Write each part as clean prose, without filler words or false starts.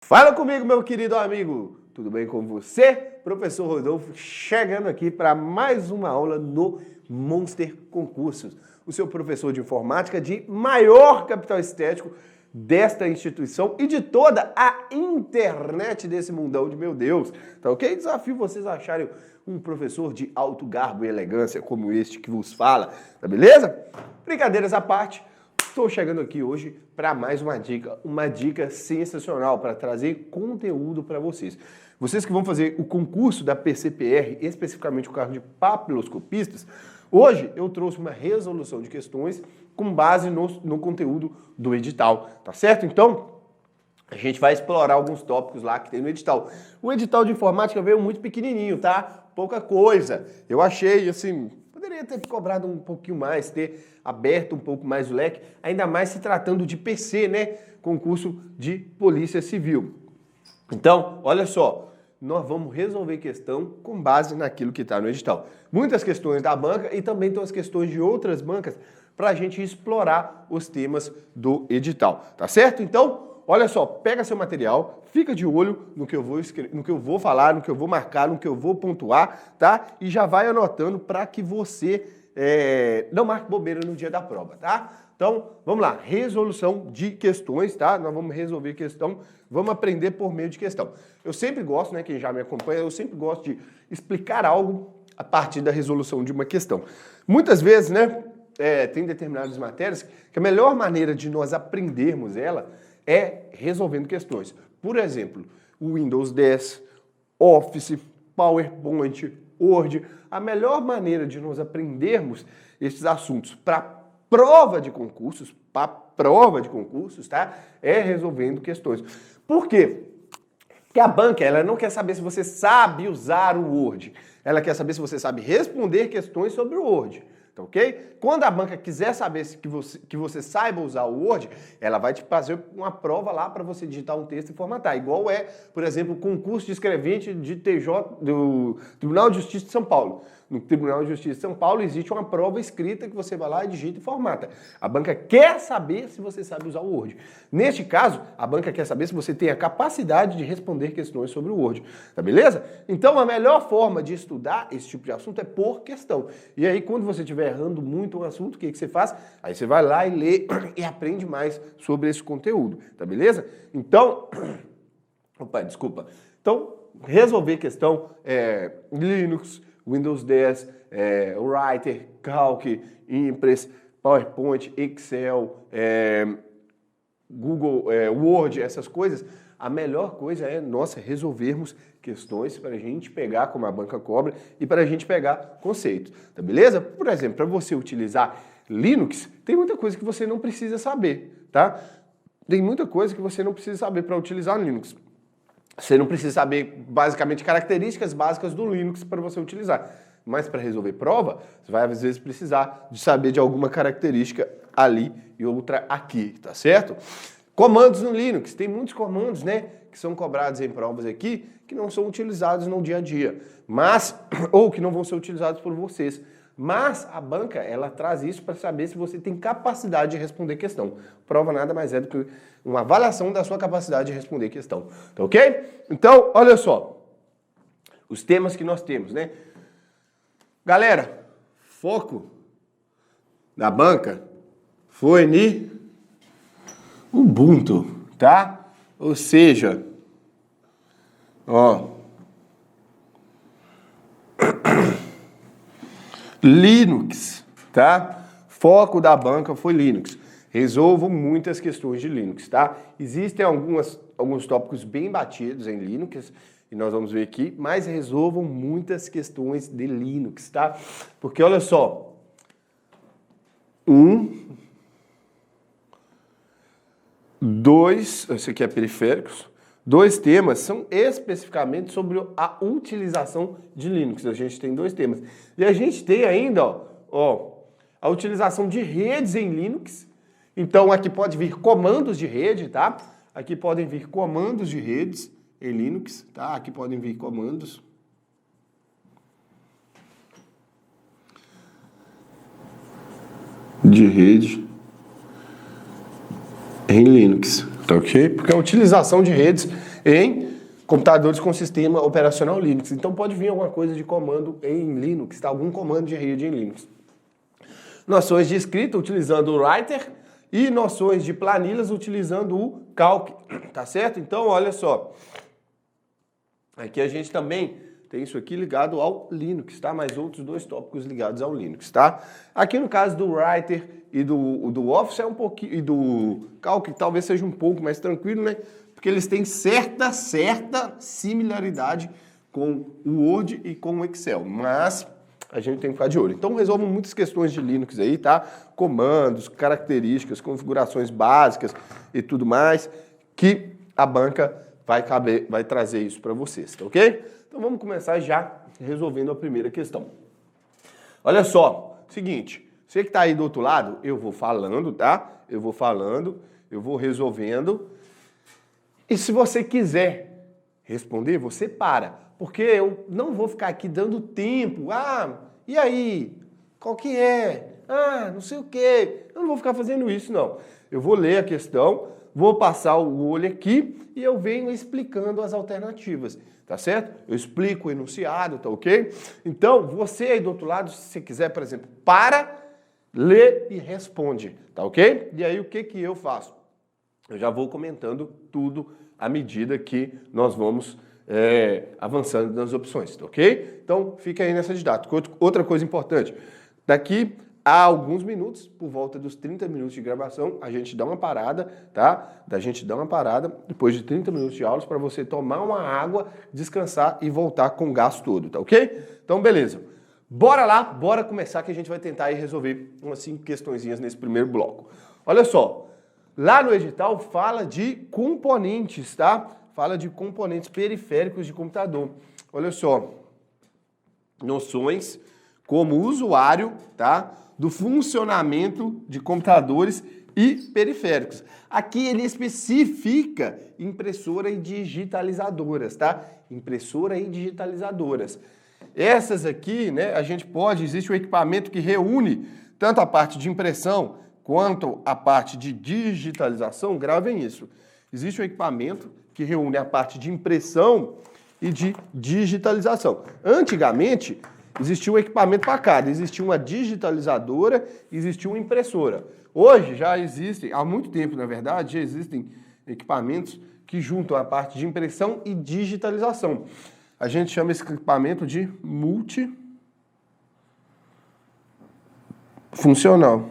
Fala comigo, meu querido amigo! Tudo bem com você? Professor Rodolfo chegando aqui para mais uma aula no Monster Concursos, o seu professor de informática de maior capital estético desta instituição e de toda a internet desse mundão de meu Deus. Tá ok? Desafio vocês acharem um professor de alto garbo e elegância como este que vos fala, tá beleza? Brincadeiras à parte. Estou chegando aqui hoje para mais uma dica sensacional para trazer conteúdo para vocês. Vocês que vão fazer o concurso da PCPR, especificamente o cargo de papiloscopistas, hoje eu trouxe uma resolução de questões com base no conteúdo do edital, tá certo? Então, a gente vai explorar alguns tópicos lá que tem no edital. O edital de informática veio muito pequenininho, tá? Pouca coisa. Eu achei, assim, poderia ter cobrado um pouquinho mais, ter aberto um pouco mais o leque, ainda mais se tratando de PC, né? Concurso de Polícia Civil. Então, olha só, nós vamos resolver questão com base naquilo que está no edital. Muitas questões da banca e também tem as questões de outras bancas para a gente explorar os temas do edital, tá certo? Então, olha só, pega seu material, fica de olho no que eu vou falar, no que eu vou marcar, no que eu vou pontuar, tá? E já vai anotando para que você não marque bobeira no dia da prova, tá? Então, vamos lá, resolução de questões, tá? Nós vamos resolver questão, vamos aprender por meio de questão. Eu sempre gosto, né, quem já me acompanha, eu sempre gosto de explicar algo a partir da resolução de uma questão. Muitas vezes, né, tem determinadas matérias que a melhor maneira de nós aprendermos ela é resolvendo questões. Por exemplo, o Windows 10, Office, PowerPoint, Word. A melhor maneira de nós aprendermos esses assuntos para prova de concursos, tá? É resolvendo questões. Por quê? Porque a banca, ela não quer saber se você sabe usar o Word. Ela quer saber se você sabe responder questões sobre o Word. Tá ok? Quando a banca quiser saber que você saiba usar o Word, ela vai te fazer uma prova lá para você digitar um texto e formatar. Igual é, por exemplo, o concurso de escrevente de TJ, do Tribunal de Justiça de São Paulo. No Tribunal de Justiça de São Paulo existe uma prova escrita que você vai lá, digita e formata. A banca quer saber se você sabe usar o Word. Neste caso, a banca quer saber se você tem a capacidade de responder questões sobre o Word. Tá beleza? Então, a melhor forma de estudar esse tipo de assunto é por questão. E aí, quando você estiver errando muito um assunto, o que você faz? Aí você vai lá e lê e aprende mais sobre esse conteúdo. Tá beleza? Então, opa, desculpa. Então, resolver questão Linux, Windows 10, Writer, Calc, Impress, PowerPoint, Excel, Google, Word, essas coisas, a melhor coisa é nós resolvermos questões para a gente pegar como a banca cobra e para a gente pegar conceitos, tá beleza? Por exemplo, para você utilizar Linux, tem muita coisa que você não precisa saber, tá? Tem muita coisa que você não precisa saber para utilizar Linux. Você não precisa saber, basicamente, características básicas do Linux para você utilizar. Mas para resolver prova, você vai, às vezes, precisar de saber de alguma característica ali e outra aqui, tá certo? Comandos no Linux. Tem muitos comandos, né, que são cobrados em provas aqui, que não são utilizados no dia a dia, ou que não vão ser utilizados por vocês. Mas a banca, ela traz isso para saber se você tem capacidade de responder questão. Prova nada mais é do que uma avaliação da sua capacidade de responder questão. Tá ok? Então, olha só. Os temas que nós temos, né? Galera, foco da banca foi no Ubuntu, tá? Ou seja, ó, Linux, tá? Foco da banca foi Linux. Resolvo muitas questões de Linux, tá? Existem alguns tópicos bem batidos em Linux, e nós vamos ver aqui, mas resolvam muitas questões de Linux, tá? Porque olha só, 2, esse aqui é periféricos, 2 temas são especificamente sobre a utilização de Linux. A gente tem 2 temas. E a gente tem ainda, ó, a utilização de redes em Linux. Então aqui pode vir comandos de rede, tá? Aqui podem vir comandos de redes em Linux, tá? Aqui podem vir comandos. De rede em Linux, tá ok? Porque a utilização de redes em computadores com sistema operacional Linux. Então pode vir alguma coisa de comando em Linux, tá? Algum comando de rede em Linux. Noções de escrita utilizando o Writer e noções de planilhas utilizando o Calc, tá certo? Então olha só, aqui a gente também tem isso aqui ligado ao Linux, tá? Mais outros dois tópicos ligados ao Linux, tá? Aqui no caso do Writer e do Office é um pouquinho, e do Calc talvez seja um pouco mais tranquilo, né? Porque eles têm certa similaridade com o Word e com o Excel, mas a gente tem que ficar de olho. Então resolvam muitas questões de Linux aí, tá? Comandos, características, configurações básicas e tudo mais, que a banca vai trazer isso para vocês, tá ok? Então vamos começar já resolvendo a primeira questão. Olha só, seguinte, você que está aí do outro lado, eu vou falando, tá? Eu vou resolvendo. E se você quiser responder, você para. Porque eu não vou ficar aqui dando tempo. Ah, e aí? Qual que é? Ah, não sei o quê. Eu não vou ficar fazendo isso, não. Eu vou ler a questão, vou passar o olho aqui e eu venho explicando as alternativas, tá certo? Eu explico o enunciado, tá ok? Então, você aí do outro lado, se você quiser, por exemplo, para, lê e responde, tá ok? E aí o que eu faço? Eu já vou comentando tudo à medida que nós vamos avançando nas opções, tá ok? Então, fica aí nessa didática. Outra coisa importante, daqui a alguns minutos, por volta dos 30 minutos de gravação, a gente dá uma parada, tá? Depois de 30 minutos de aulas, para você tomar uma água, descansar e voltar com o gás todo, tá ok? Então, beleza. Bora lá, bora começar que a gente vai tentar aí resolver umas 5 questõezinhas nesse primeiro bloco. Olha só, lá no edital fala de componentes, tá? Fala de componentes periféricos de computador. Olha só, noções como usuário, tá? Do funcionamento de computadores e periféricos. Aqui ele especifica impressora e digitalizadoras, tá? Impressora e digitalizadoras. Essas aqui, né, existe um equipamento que reúne tanto a parte de impressão quanto a parte de digitalização, gravem isso. Existe um equipamento que reúne a parte de impressão e de digitalização. Antigamente, existia um equipamento para cada, existia uma digitalizadora, existia uma impressora. Hoje já existem, há muito tempo na verdade, já existem equipamentos que juntam a parte de impressão e digitalização. A gente chama esse equipamento de multifuncional.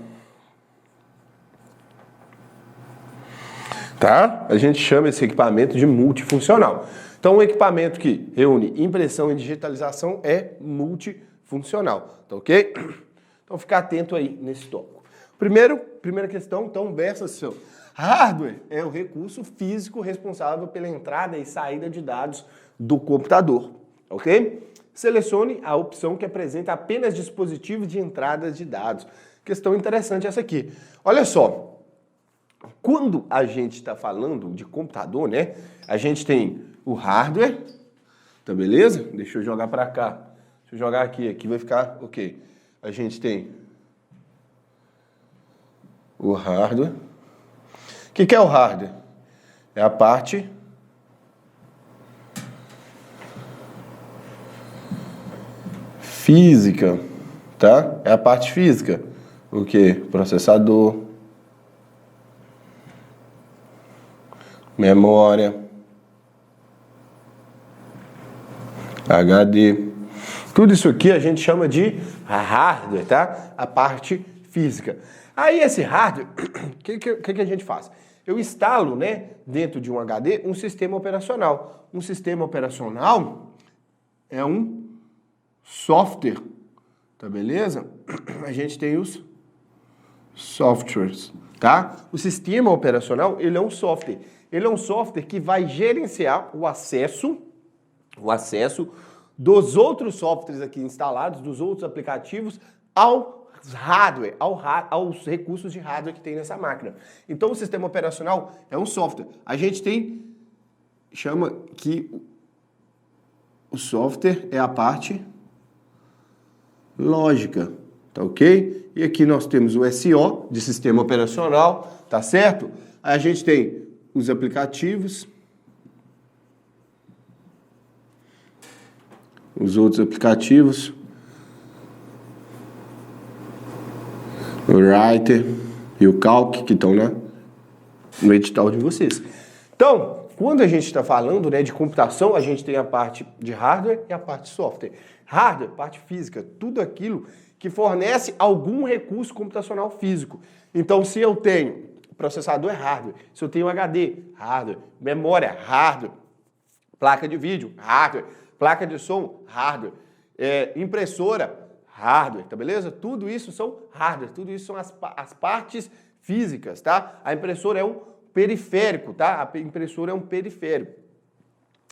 Tá? A gente chama esse equipamento de multifuncional. Então, um equipamento que reúne impressão e digitalização é multifuncional, tá ok? Então, fica atento aí nesse tópico. Primeira questão, então, versa seu. Hardware é o recurso físico responsável pela entrada e saída de dados do computador, ok? Selecione a opção que apresenta apenas dispositivos de entrada de dados. Questão interessante essa aqui. Olha só. Quando a gente está falando de computador, né? A gente tem o hardware, tá beleza? Deixa eu jogar para cá. Deixa eu jogar aqui vai ficar ok. A gente tem o hardware. O que é o hardware? É a parte física, tá? É a parte física. O que? Processador, memória, HD. Tudo isso aqui a gente chama de hardware, tá? A parte física. Aí esse hardware, o que a gente faz? Eu instalo, né, dentro de um HD, um sistema operacional. Um sistema operacional é um software, tá beleza? A gente tem os softwares, tá? O sistema operacional, ele é um software. Ele é um software que vai gerenciar o acesso dos outros softwares aqui instalados, dos outros aplicativos, ao hardware, aos recursos de hardware que tem nessa máquina. Então, o sistema operacional é um software. A gente chama que o software é a parte lógica, tá ok? E aqui nós temos o SO, de sistema operacional, tá certo? A gente tem os aplicativos os outros aplicativos, o Writer e o Calc, que estão no edital de vocês. Então, quando a gente está falando, né, de computação, a gente tem a parte de hardware e a parte de software. Hardware, parte física, tudo aquilo que fornece algum recurso computacional físico. Então, se eu tenho processador, é hardware. Se eu tenho HD, hardware. Memória, hardware. Placa de vídeo, hardware. Placa de som, hardware. Impressora, hardware, tá beleza? Tudo isso são hardware, tudo isso são as partes físicas, tá? A impressora é um periférico, tá? A impressora é um periférico.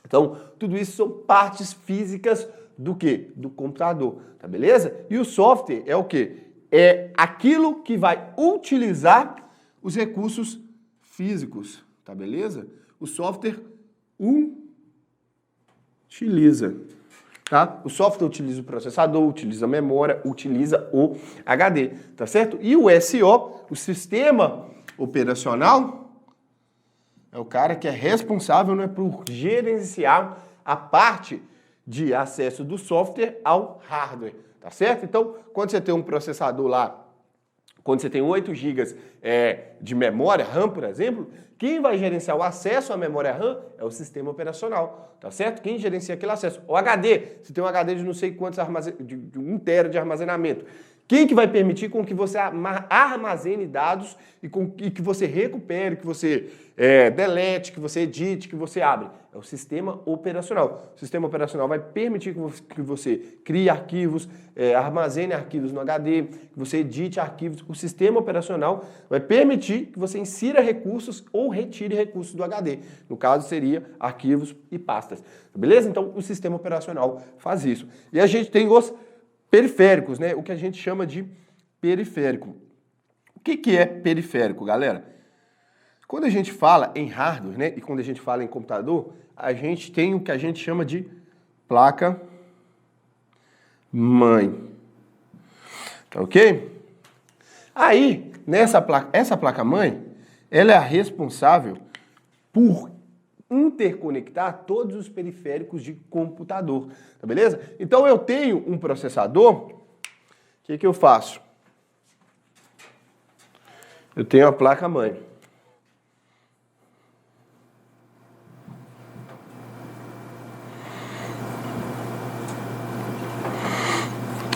Então, tudo isso são partes físicas do quê? Do computador, tá beleza? E o software é o quê? É aquilo que vai utilizar os recursos físicos, tá beleza? O software utiliza, tá? O software utiliza o processador, utiliza a memória, utiliza o HD, tá certo? E o SO, o sistema operacional, é o cara que é responsável, né, por gerenciar a parte de acesso do software ao hardware, tá certo? Então, quando você tem um processador lá, quando você tem 8 GB de memória RAM, por exemplo, quem vai gerenciar o acesso à memória RAM é o sistema operacional, tá certo? Quem gerencia aquele acesso? O HD, você tem um HD de não sei quantos de 1 TB de armazenamento. Quem que vai permitir com que você armazene dados e que você recupere, que você delete, que você edite, que você abre? É o sistema operacional. O sistema operacional vai permitir que você crie arquivos, armazene arquivos no HD, que você edite arquivos. O sistema operacional vai permitir que você insira recursos ou retire recursos do HD. No caso, seria arquivos e pastas. Beleza? Então, o sistema operacional faz isso. E a gente tem os periféricos, né? O que a gente chama de periférico. O que é periférico, galera? Quando a gente fala em hardware, né, e quando a gente fala em computador, a gente tem o que a gente chama de placa-mãe. Tá ok? Aí, essa placa-mãe, ela é a responsável por interconectar todos os periféricos de computador, tá beleza? Então eu tenho um processador, o que eu faço? Eu tenho a placa-mãe.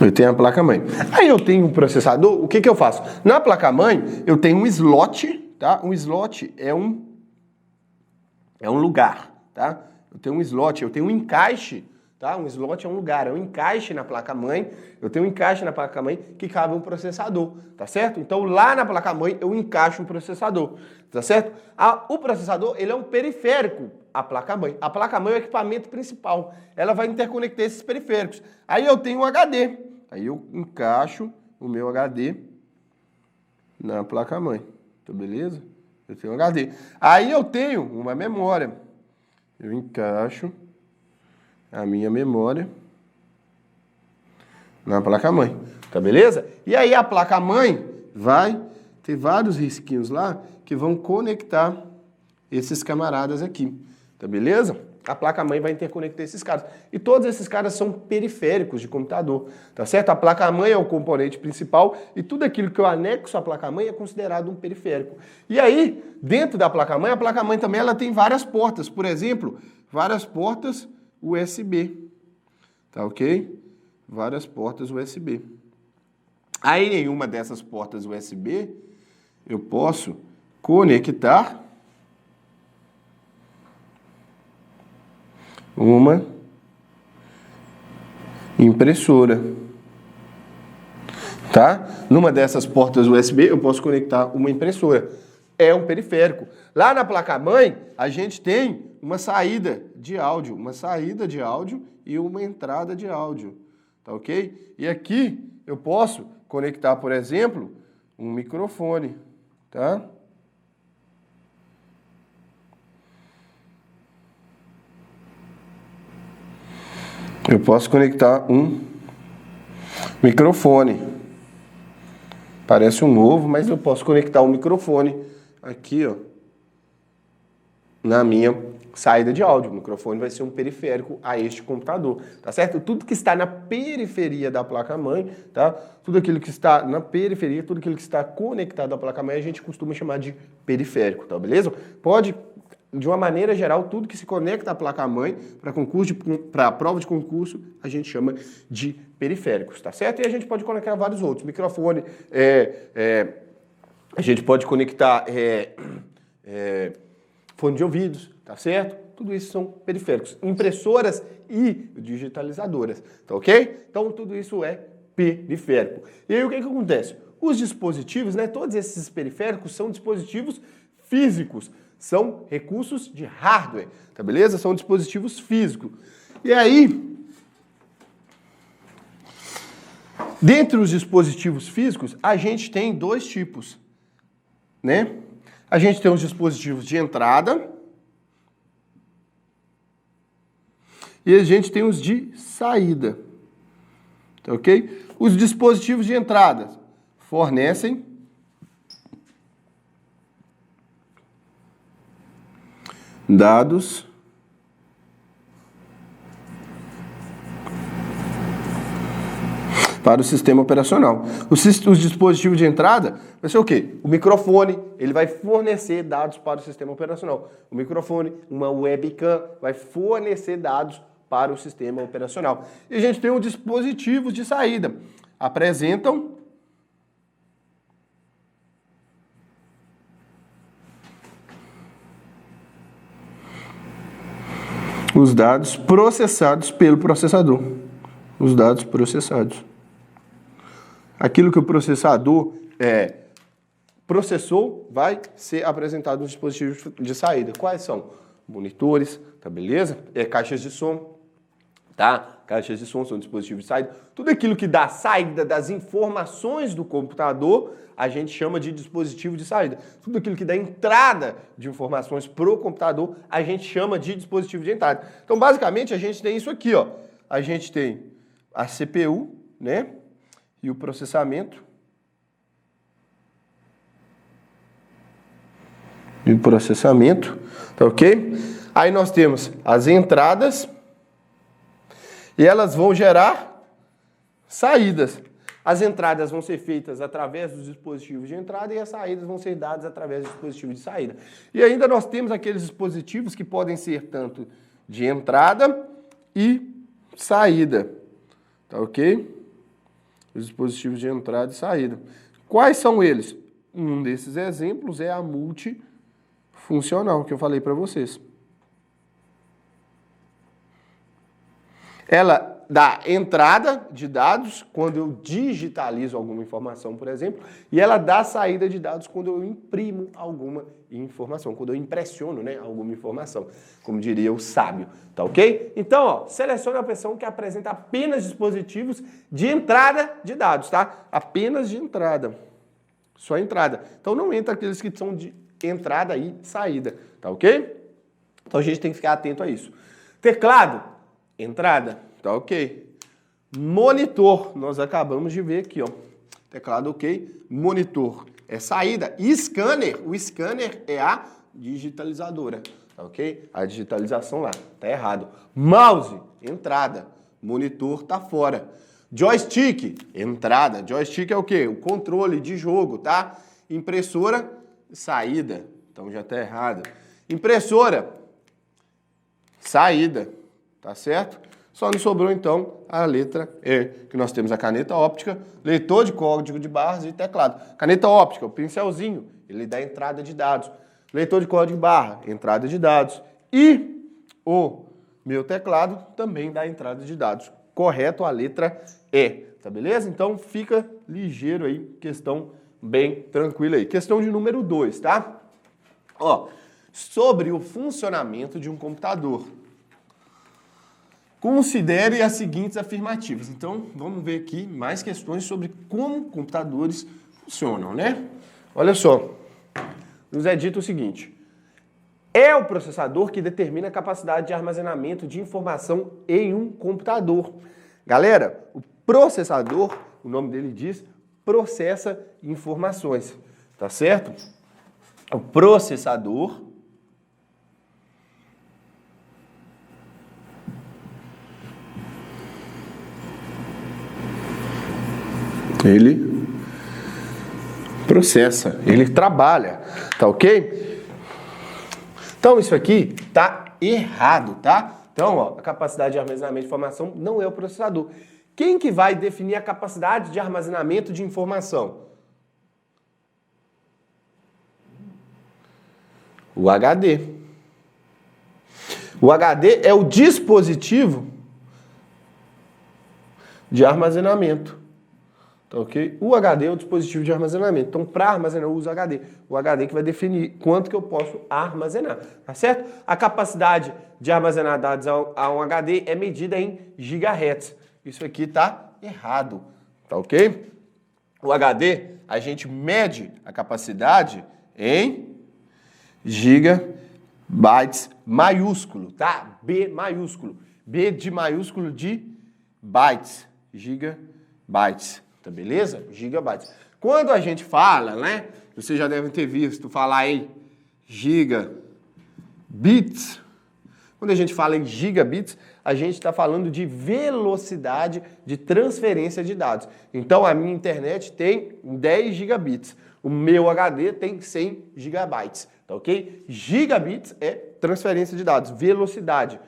Eu tenho a placa-mãe. Aí eu tenho um processador, o que eu faço? Na placa-mãe eu tenho um slot, tá? Um slot é um lugar, tá? Eu tenho um slot, eu tenho um encaixe, tá? Um slot é um lugar, é um encaixe na placa-mãe. Eu tenho um encaixe na placa-mãe que cabe um processador, tá certo? Então lá na placa-mãe eu encaixo um processador, tá certo? O processador, ele é um periférico à placa-mãe. A placa-mãe é o equipamento principal. Ela vai interconectar esses periféricos. Aí eu tenho um HD. Aí eu encaixo o meu HD na placa-mãe, tá beleza? Eu tenho um HD. Aí eu tenho uma memória. Eu encaixo a minha memória na placa-mãe, tá beleza? E aí a placa-mãe vai ter vários risquinhos lá que vão conectar esses camaradas aqui, tá beleza? A placa-mãe vai interconectar esses caras. E todos esses caras são periféricos de computador, tá certo? A placa-mãe é o componente principal e tudo aquilo que eu anexo à placa-mãe é considerado um periférico. E aí, dentro da placa-mãe, a placa-mãe também ela tem várias portas. Por exemplo, várias portas USB, tá ok? Várias portas USB. Aí, em uma dessas portas USB, eu posso conectar uma impressora, tá? Numa dessas portas USB eu posso conectar uma impressora. É um periférico. Lá na placa-mãe a gente tem uma saída de áudio e uma entrada de áudio, tá ok? E aqui eu posso conectar, por exemplo, um microfone, tá? Eu posso conectar um microfone. Parece um ovo, mas eu posso conectar um microfone aqui, ó, na minha saída de áudio. O microfone vai ser um periférico a este computador, tá certo? Tudo que está na periferia da placa-mãe, tá? Tudo aquilo que está na periferia, tudo aquilo que está conectado à placa-mãe, a gente costuma chamar de periférico, tá beleza? Pode, de uma maneira geral, tudo que se conecta à placa-mãe para prova de concurso, a gente chama de periféricos, tá certo? E a gente pode conectar vários outros. Microfone, a gente pode conectar fone de ouvidos, tá certo? Tudo isso são periféricos. Impressoras e digitalizadoras, tá ok? Então, tudo isso é periférico. E aí, o que acontece? Os dispositivos, né, todos esses periféricos são dispositivos físicos, são recursos de hardware, tá beleza? São dispositivos físicos. E aí, dentre os dispositivos físicos, a gente tem dois tipos, né? A gente tem os dispositivos de entrada e a gente tem os de saída, tá ok? Os dispositivos de entrada fornecem dados para o sistema operacional. Os dispositivos de entrada vai ser o quê? O microfone, ele vai fornecer dados para o sistema operacional. O microfone, uma webcam, vai fornecer dados para o sistema operacional. E a gente tem os dispositivos de saída. Apresentam os dados processados pelo processador. Os dados processados. Aquilo que o processador processou vai ser apresentado nos dispositivos de saída. Quais são? Monitores, tá beleza? Caixas de som, tá? Caixas de som são dispositivos de saída. Tudo aquilo que dá saída das informações do computador, a gente chama de dispositivo de saída. Tudo aquilo que dá entrada de informações pro computador, a gente chama de dispositivo de entrada. Então, basicamente, a gente tem isso aqui, ó. A gente tem a CPU, né? E o processamento. E o processamento, tá ok? Aí nós temos as entradas e elas vão gerar saídas. As entradas vão ser feitas através dos dispositivos de entrada e as saídas vão ser dadas através dos dispositivos de saída. E ainda nós temos aqueles dispositivos que podem ser tanto de entrada e saída, tá ok? Os dispositivos de entrada e saída. Quais são eles? Um desses exemplos é a multifuncional, que eu falei para vocês. Ela dá entrada de dados quando eu digitalizo alguma informação, por exemplo, e ela dá saída de dados quando eu imprimo alguma informação, quando eu impressiono, né, alguma informação, como diria o sábio, tá ok? Então, ó, selecione a opção que apresenta apenas dispositivos de entrada de dados, tá? Apenas de entrada, só entrada. Então não entra aqueles que são de entrada e saída, tá ok? Então a gente tem que ficar atento a isso. Teclado, entrada, tá ok. Monitor, nós acabamos de ver aqui, ó. Teclado ok. Monitor é saída. E scanner, o scanner é a digitalizadora, tá ok? A digitalização lá, tá errado. Mouse, entrada. Monitor tá fora. Joystick, entrada. Joystick é o quê? O controle de jogo, tá? Impressora, saída. Então já tá errado. Impressora, saída, tá certo? Só nos sobrou, então, a letra E, que nós temos a caneta óptica, leitor de código de barras e teclado. Caneta óptica, o pincelzinho, ele dá entrada de dados. Leitor de código de barra, entrada de dados. E o meu teclado também dá entrada de dados. Correto, a letra E, tá beleza? Então, fica ligeiro aí, questão bem tranquila aí. Questão de número 2, tá? Ó, sobre o funcionamento de um computador. Considere as seguintes afirmativas. Então, vamos ver aqui mais questões sobre como computadores funcionam, né? Olha só, nos é dito o seguinte: é o processador que determina a capacidade de armazenamento de informação em um computador. Galera, o processador, o nome dele diz, processa informações, tá certo? O processador Ele processa, ele trabalha, tá ok? Então isso aqui tá errado, tá? Então, ó, a capacidade de armazenamento de informação não é o processador. Quem que vai definir a capacidade de armazenamento de informação? O HD. O HD é o dispositivo de armazenamento. Tá ok? O HD é o dispositivo de armazenamento. Então, para armazenar, eu uso o HD. O HD que vai definir quanto que eu posso armazenar. Tá certo? A capacidade de armazenar dados a um HD é medida em gigahertz. Isso aqui tá errado. Tá ok? O HD, a gente mede a capacidade em gigabytes maiúsculo, tá? B maiúsculo. B de maiúsculo de bytes. Gigabytes. Tá beleza? Gigabytes. Quando a gente fala, né? Vocês já devem ter visto falar em gigabits. Quando a gente fala em gigabits, a gente está falando de velocidade de transferência de dados. Então, a minha internet tem 10 gigabits. O meu HD tem 100 gigabytes. Tá ok? Gigabits é transferência de dados, velocidade.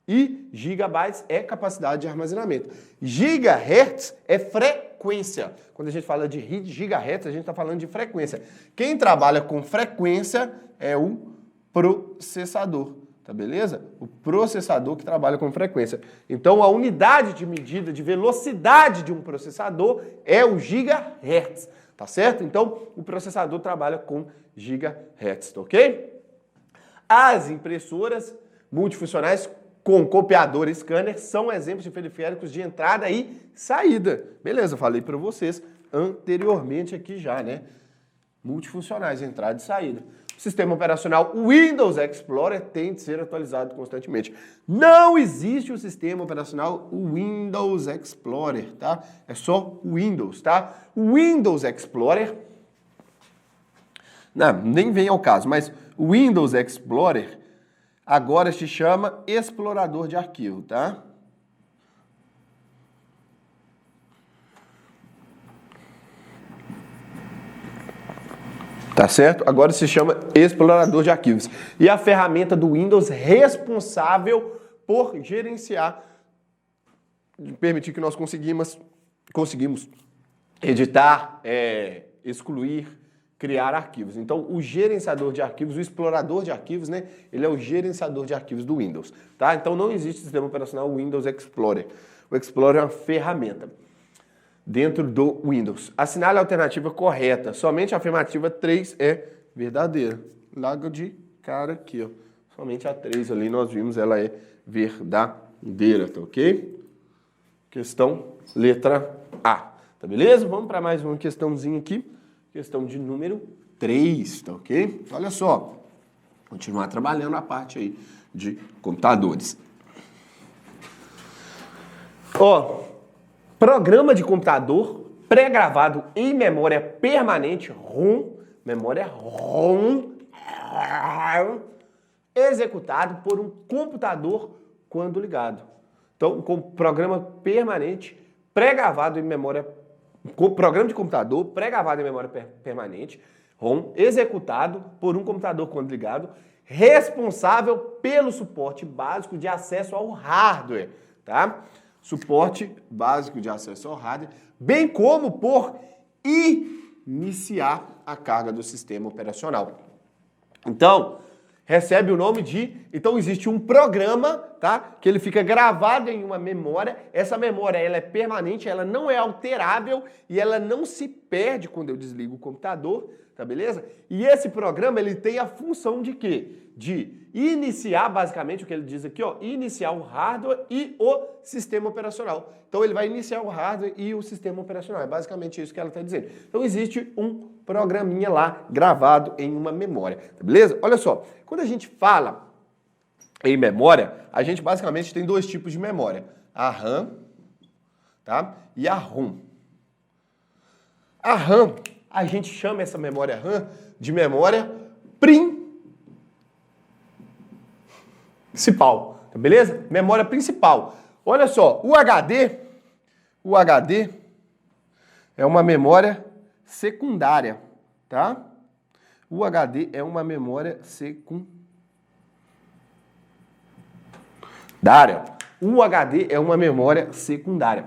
E gigabytes é capacidade de armazenamento. Gigahertz é frequência. Quando a gente fala de gigahertz, a gente está falando de frequência. Quem trabalha com frequência é o processador, tá beleza? O processador que trabalha com frequência. Então, a unidade de medida de velocidade de um processador é o gigahertz, tá certo? Então, o processador trabalha com gigahertz, tá ok? As impressoras multifuncionais com copiador e scanner são exemplos de periféricos de entrada e saída. Beleza, eu falei para vocês anteriormente aqui já, né? Multifuncionais, entrada e saída. O sistema operacional Windows Explorer tem de ser atualizado constantemente. Não existe o sistema operacional Windows Explorer, tá? É só Windows, tá? O Windows Explorer, não, nem vem ao caso, mas o Windows Explorer agora se chama explorador de arquivo, tá? Tá certo? Agora se chama explorador de arquivos. E a ferramenta do Windows responsável por gerenciar, permitir que nós conseguimos editar, excluir, criar arquivos. Então, o gerenciador de arquivos, o explorador de arquivos, né? Ele é o gerenciador de arquivos do Windows, tá? Então, não existe sistema operacional Windows Explorer. O Explorer é uma ferramenta dentro do Windows. Assinale a alternativa correta. Somente a afirmativa 3 é verdadeira. Logo de cara aqui, ó. Somente a 3 ali nós vimos, ela é verdadeira, tá ok? Questão letra A, tá beleza? Vamos para mais uma questãozinha aqui. Questão de número 3, tá ok? Olha só, continuar trabalhando a parte aí de computadores. Ó, programa de computador pré-gravado em memória permanente, ROM, memória ROM, executado por um computador quando ligado. Então, com programa permanente pré-gravado em memória programa de computador pré-gravado em memória permanente, ROM, executado por um computador quando ligado, responsável pelo suporte básico de acesso ao hardware, tá? Suporte básico de acesso ao hardware, bem como por iniciar a carga do sistema operacional. Então, recebe o nome de... Então, existe um programa, tá? Que ele fica gravado em uma memória. Essa memória, ela é permanente, ela não é alterável e ela não se perde quando eu desligo o computador, tá beleza? E esse programa, ele tem a função de quê? De iniciar, basicamente, o que ele diz aqui, ó, iniciar o hardware e o sistema operacional. Então, ele vai iniciar o hardware e o sistema operacional. É basicamente isso que ela está dizendo. Então, existe um programinha lá gravado em uma memória, tá beleza? Olha só, quando a gente fala em memória, a gente basicamente tem dois tipos de memória, a RAM, tá? E a ROM. A RAM, a gente chama essa memória RAM de memória principal, tá beleza? Memória principal. Olha só, o HD é uma memória secundária, tá? O HD é uma memória secundária. O HD é uma memória secundária.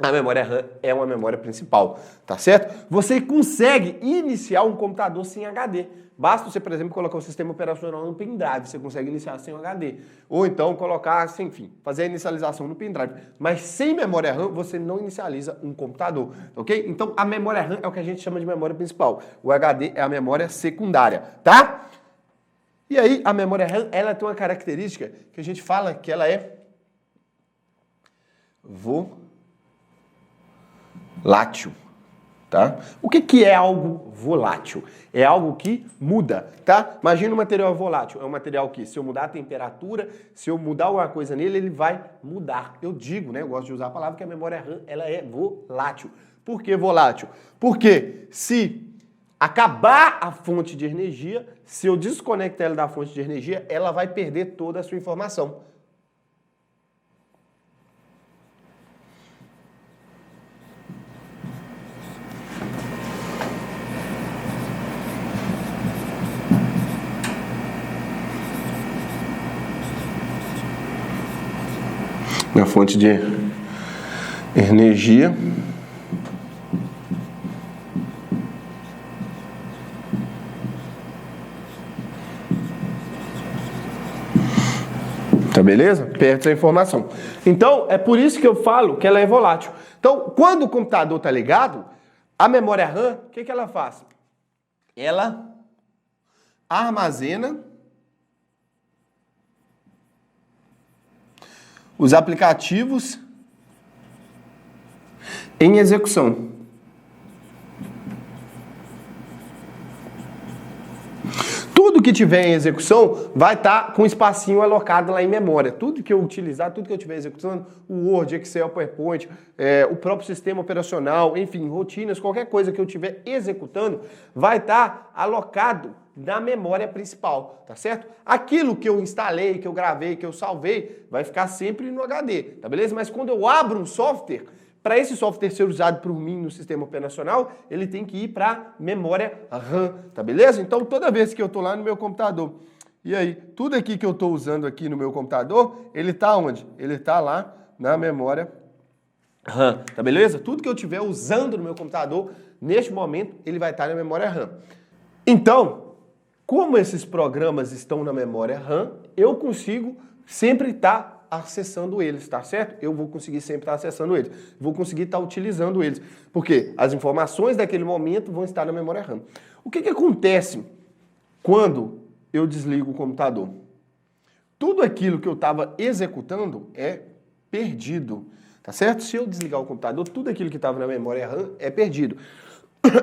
A memória RAM é uma memória principal, tá certo? Você consegue iniciar um computador sem HD. Basta você, por exemplo, colocar o sistema operacional no pendrive, você consegue iniciar sem o HD. Ou então colocar, enfim, fazer a inicialização no pendrive. Mas sem memória RAM, você não inicializa um computador, ok? Então, a memória RAM é o que a gente chama de memória principal. O HD é a memória secundária, tá? E aí, a memória RAM, ela tem uma característica que a gente fala que ela é volátil, tá? O que é algo volátil? É algo que muda, tá? Imagina um material volátil. É um material que, se eu mudar a temperatura, se eu mudar alguma coisa nele, ele vai mudar. Eu digo, né? Eu gosto de usar a palavra que a memória RAM, ela é volátil. Por que volátil? Porque se acabar a fonte de energia, se eu desconectar ela da fonte de energia, ela vai perder toda a sua informação. Na fonte de energia. Tá beleza? Perde essa informação. Então, é por isso que eu falo que ela é volátil. Então, quando o computador está ligado, a memória RAM, o que ela faz? Ela armazena os aplicativos em execução. Tudo que tiver em execução vai estar com um espacinho alocado lá em memória. Tudo que eu utilizar, tudo que eu estiver executando, o Word, Excel, PowerPoint, o próprio sistema operacional, enfim, rotinas, qualquer coisa que eu estiver executando, vai estar alocado na memória principal, tá certo? Aquilo que eu instalei, que eu gravei, que eu salvei, vai ficar sempre no HD, tá beleza? Mas quando eu abro um software, para esse software ser usado por mim no sistema operacional, ele tem que ir para memória RAM, tá beleza? Então, toda vez que eu estou lá no meu computador, e aí, tudo aqui que eu estou usando aqui no meu computador, ele está onde? Ele está lá na memória RAM, tá beleza? Tudo que eu estiver usando no meu computador, neste momento, ele vai estar na memória RAM. Então, como esses programas estão na memória RAM, eu consigo sempre estar acessando eles, tá certo? Eu vou conseguir sempre estar acessando eles. Vou conseguir estar utilizando eles. Porque as informações daquele momento vão estar na memória RAM. O que acontece quando eu desligo o computador? Tudo aquilo que eu estava executando é perdido, tá certo? Se eu desligar o computador, tudo aquilo que estava na memória RAM é perdido.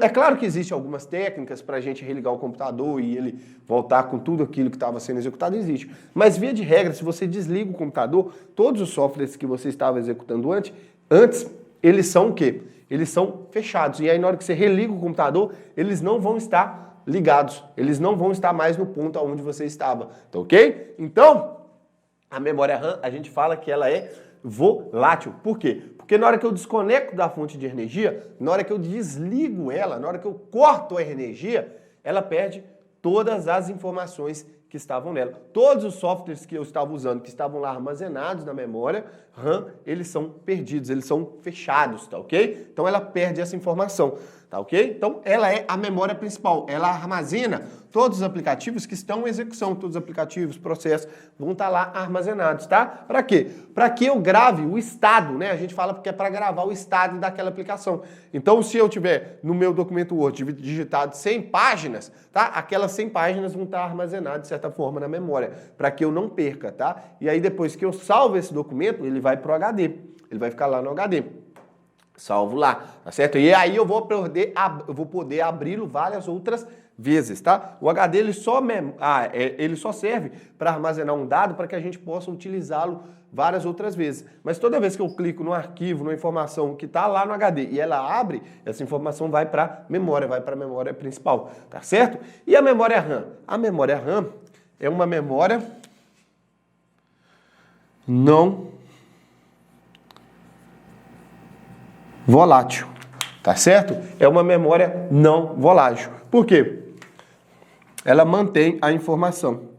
É claro que existem algumas técnicas para a gente religar o computador e ele voltar com tudo aquilo que estava sendo executado, existe. Mas, via de regra, se você desliga o computador, todos os softwares que você estava executando antes, eles são o quê? Eles são fechados. E aí, na hora que você religa o computador, eles não vão estar ligados. Eles não vão estar mais no ponto onde você estava. Tá ok? Então, a memória RAM, a gente fala que ela é volátil. Por quê? Porque na hora que eu desconecto da fonte de energia, na hora que eu desligo ela, na hora que eu corto a energia, ela perde todas as informações que estavam nela. Todos os softwares que eu estava usando, que estavam lá armazenados na memória RAM, eles são perdidos, eles são fechados, tá ok? Então ela perde essa informação, tá ok? Então ela é a memória principal, ela armazena todos os aplicativos que estão em execução, todos os aplicativos, processos vão estar lá armazenados, tá? Para quê? Para que eu grave o estado, né? A gente fala porque é para gravar o estado daquela aplicação. Então, se eu tiver no meu documento Word digitado 100 páginas, tá? Aquelas 100 páginas vão estar armazenadas de certa forma na memória, para que eu não perca, tá? E aí depois que eu salvo esse documento, ele vai pro HD. Ele vai ficar lá no HD. Salvo lá, tá certo? E aí eu vou poder abri-lo várias outras vezes, tá? O HD ele só serve para armazenar um dado para que a gente possa utilizá-lo várias outras vezes. Mas toda vez que eu clico no arquivo, numa informação que está lá no HD e ela abre, essa informação vai para a memória principal, tá certo? E a memória RAM? A memória RAM é uma memória não volátil, tá certo? É uma memória não volátil. Por quê? Ela mantém a informação.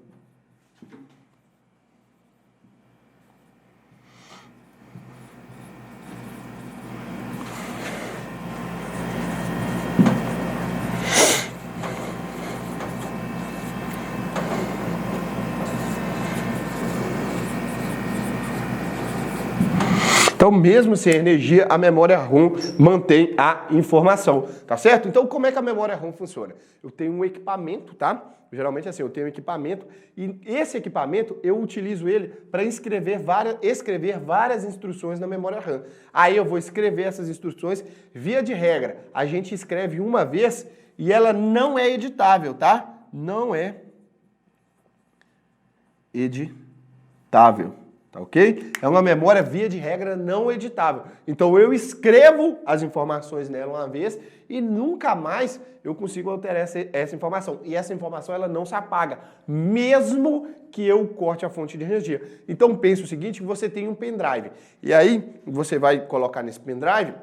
Então, mesmo sem energia, a memória ROM mantém a informação, tá certo? Então, como é que a memória ROM funciona? Eu tenho um equipamento, tá? Geralmente assim, eu tenho um equipamento e esse equipamento eu utilizo ele para escrever várias instruções na memória RAM. Aí eu vou escrever essas instruções via de regra. A gente escreve uma vez e ela não é editável, tá? Não é editável. Tá ok? É uma memória, via de regra, não editável. Então eu escrevo as informações nela uma vez e nunca mais eu consigo alterar essa informação. E essa informação ela não se apaga, mesmo que eu corte a fonte de energia. Então pense o seguinte, você tem um pendrive. E aí você vai colocar nesse pendrive,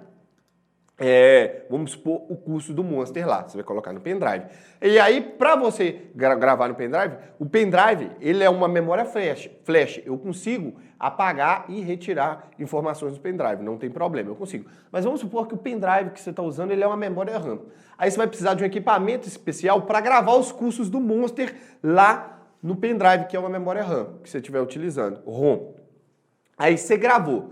vamos supor, o custo do Monster lá. Você vai colocar no pendrive. E aí, para você gravar no pendrive, o pendrive, ele é uma memória flash. Eu consigo apagar e retirar informações do pendrive. Não tem problema, eu consigo. Mas vamos supor que o pendrive que você está usando, ele é uma memória RAM. Aí você vai precisar de um equipamento especial para gravar os custos do Monster lá no pendrive, que é uma memória RAM, que você estiver utilizando, ROM. Aí você gravou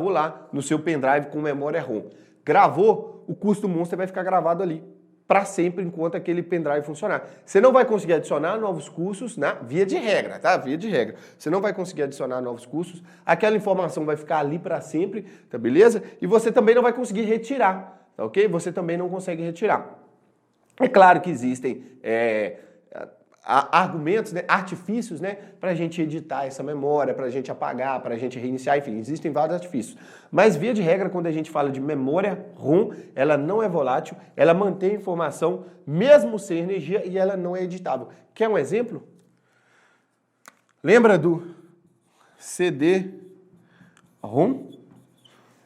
lá no seu pendrive com memória ROM. Gravou, o custo do Monster vai ficar gravado ali para sempre enquanto aquele pendrive funcionar. Você não vai conseguir adicionar novos custos, via de regra, tá? Via de regra. Você não vai conseguir adicionar novos custos, aquela informação vai ficar ali para sempre, tá beleza? E você também não vai conseguir retirar, tá ok? Você também não consegue retirar. É claro que existem argumentos, artifícios, para a gente editar essa memória, para a gente apagar, para a gente reiniciar, enfim, existem vários artifícios. Mas, via de regra, quando a gente fala de memória ROM, ela não é volátil, ela mantém informação mesmo sem energia e ela não é editável. Quer um exemplo? Lembra do CD-ROM?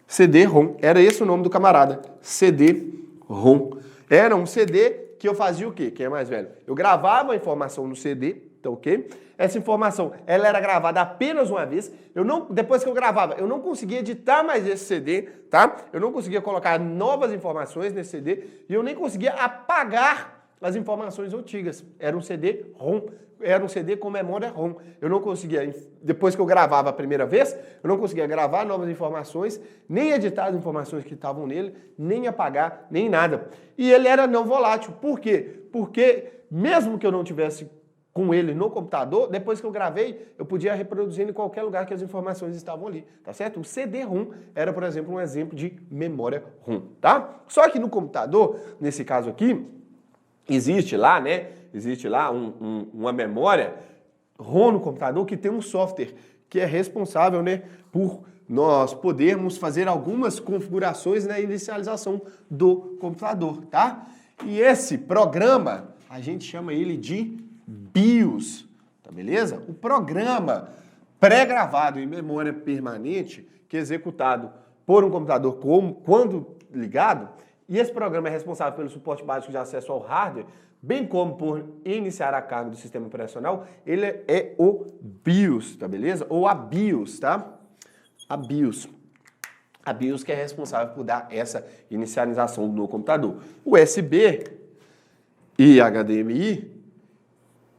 CD-ROM, era esse o nome do camarada, CD-ROM. Era um CD que eu fazia o quê? Quem é mais velho? Eu gravava a informação no CD, tá ok? Essa informação, ela era gravada apenas uma vez. Depois que eu gravava, eu não conseguia editar mais esse CD, tá? Eu não conseguia colocar novas informações nesse CD e eu nem conseguia apagar as informações antigas. Era um CD-ROM. Era um CD com memória ROM. Eu não conseguia, depois que eu gravava a primeira vez, eu não conseguia gravar novas informações, nem editar as informações que estavam nele, nem apagar, nem nada. E ele era não volátil. Por quê? Porque mesmo que eu não tivesse com ele no computador, depois que eu gravei, eu podia reproduzir em qualquer lugar que as informações estavam ali, tá certo? O CD-ROM era, por exemplo, um exemplo de memória ROM, tá? Só que no computador, nesse caso aqui, existe lá, uma memória ROM no computador que tem um software que é responsável, por nós podermos fazer algumas configurações na inicialização do computador, tá? E esse programa, a gente chama ele de BIOS, tá beleza? O programa pré-gravado em memória permanente, que é executado por um computador quando ligado, e esse programa é responsável pelo suporte básico de acesso ao hardware, bem como por iniciar a carga do sistema operacional, ele é o BIOS, tá beleza? Ou a BIOS, tá? A BIOS. A BIOS que é responsável por dar essa inicialização no computador. USB e HDMI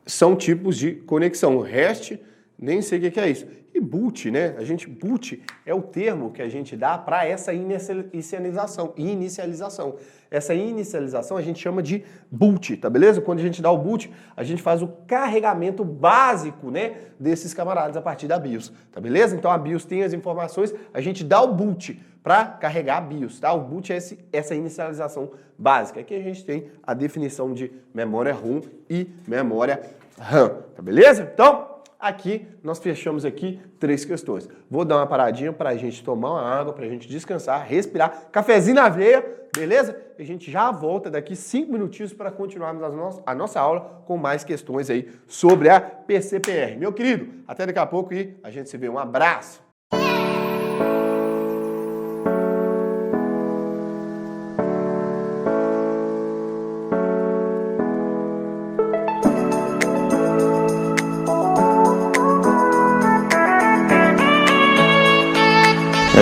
são tipos de conexão. O REST, nem sei o que é isso. E boot, boot é o termo que a gente dá para essa inicialização. Essa inicialização a gente chama de boot, tá beleza? Quando a gente dá o boot, a gente faz o carregamento básico, desses camaradas a partir da BIOS, tá beleza? Então a BIOS tem as informações, a gente dá o boot para carregar a BIOS, tá? O boot é essa inicialização básica. Aqui a gente tem a definição de memória ROM e memória RAM, tá beleza? Então, aqui, nós fechamos aqui 3 questões. Vou dar uma paradinha para a gente tomar uma água, para a gente descansar, respirar, cafezinho na veia, beleza? E a gente já volta daqui 5 minutinhos para continuarmos a nossa aula com mais questões aí sobre a PCPR. Meu querido, até daqui a pouco e a gente se vê. Um abraço!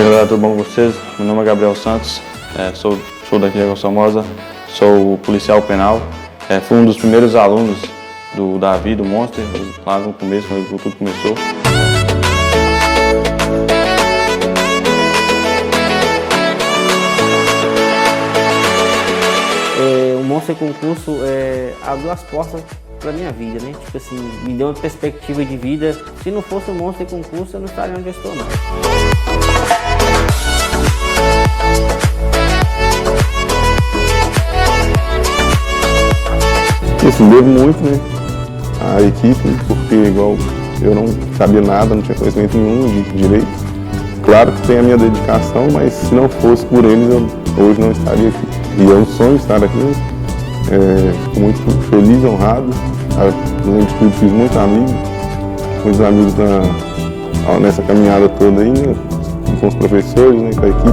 aí, galera, tudo bom com vocês? Meu nome é Gabriel Santos, sou daqui de Água Formosa, sou policial penal, fui um dos primeiros alunos do Davi, do Monster, lá no começo, quando tudo começou. O Monster Concurso abriu as portas pra minha vida, né? Tipo assim, me deu uma perspectiva de vida. Se não fosse o Monster Concurso, eu não estaria onde eu estou, não. Assim, devo muito, né, à equipe, porque igual eu não sabia nada, não tinha conhecimento nenhum de direito. Claro que tem a minha dedicação, mas se não fosse por eles, eu hoje não estaria aqui. E é um sonho estar aqui, né? Fico muito feliz, honrado. Além de tudo, fiz muitos amigos nessa caminhada toda aí, né? Com os professores, né, com a equipe.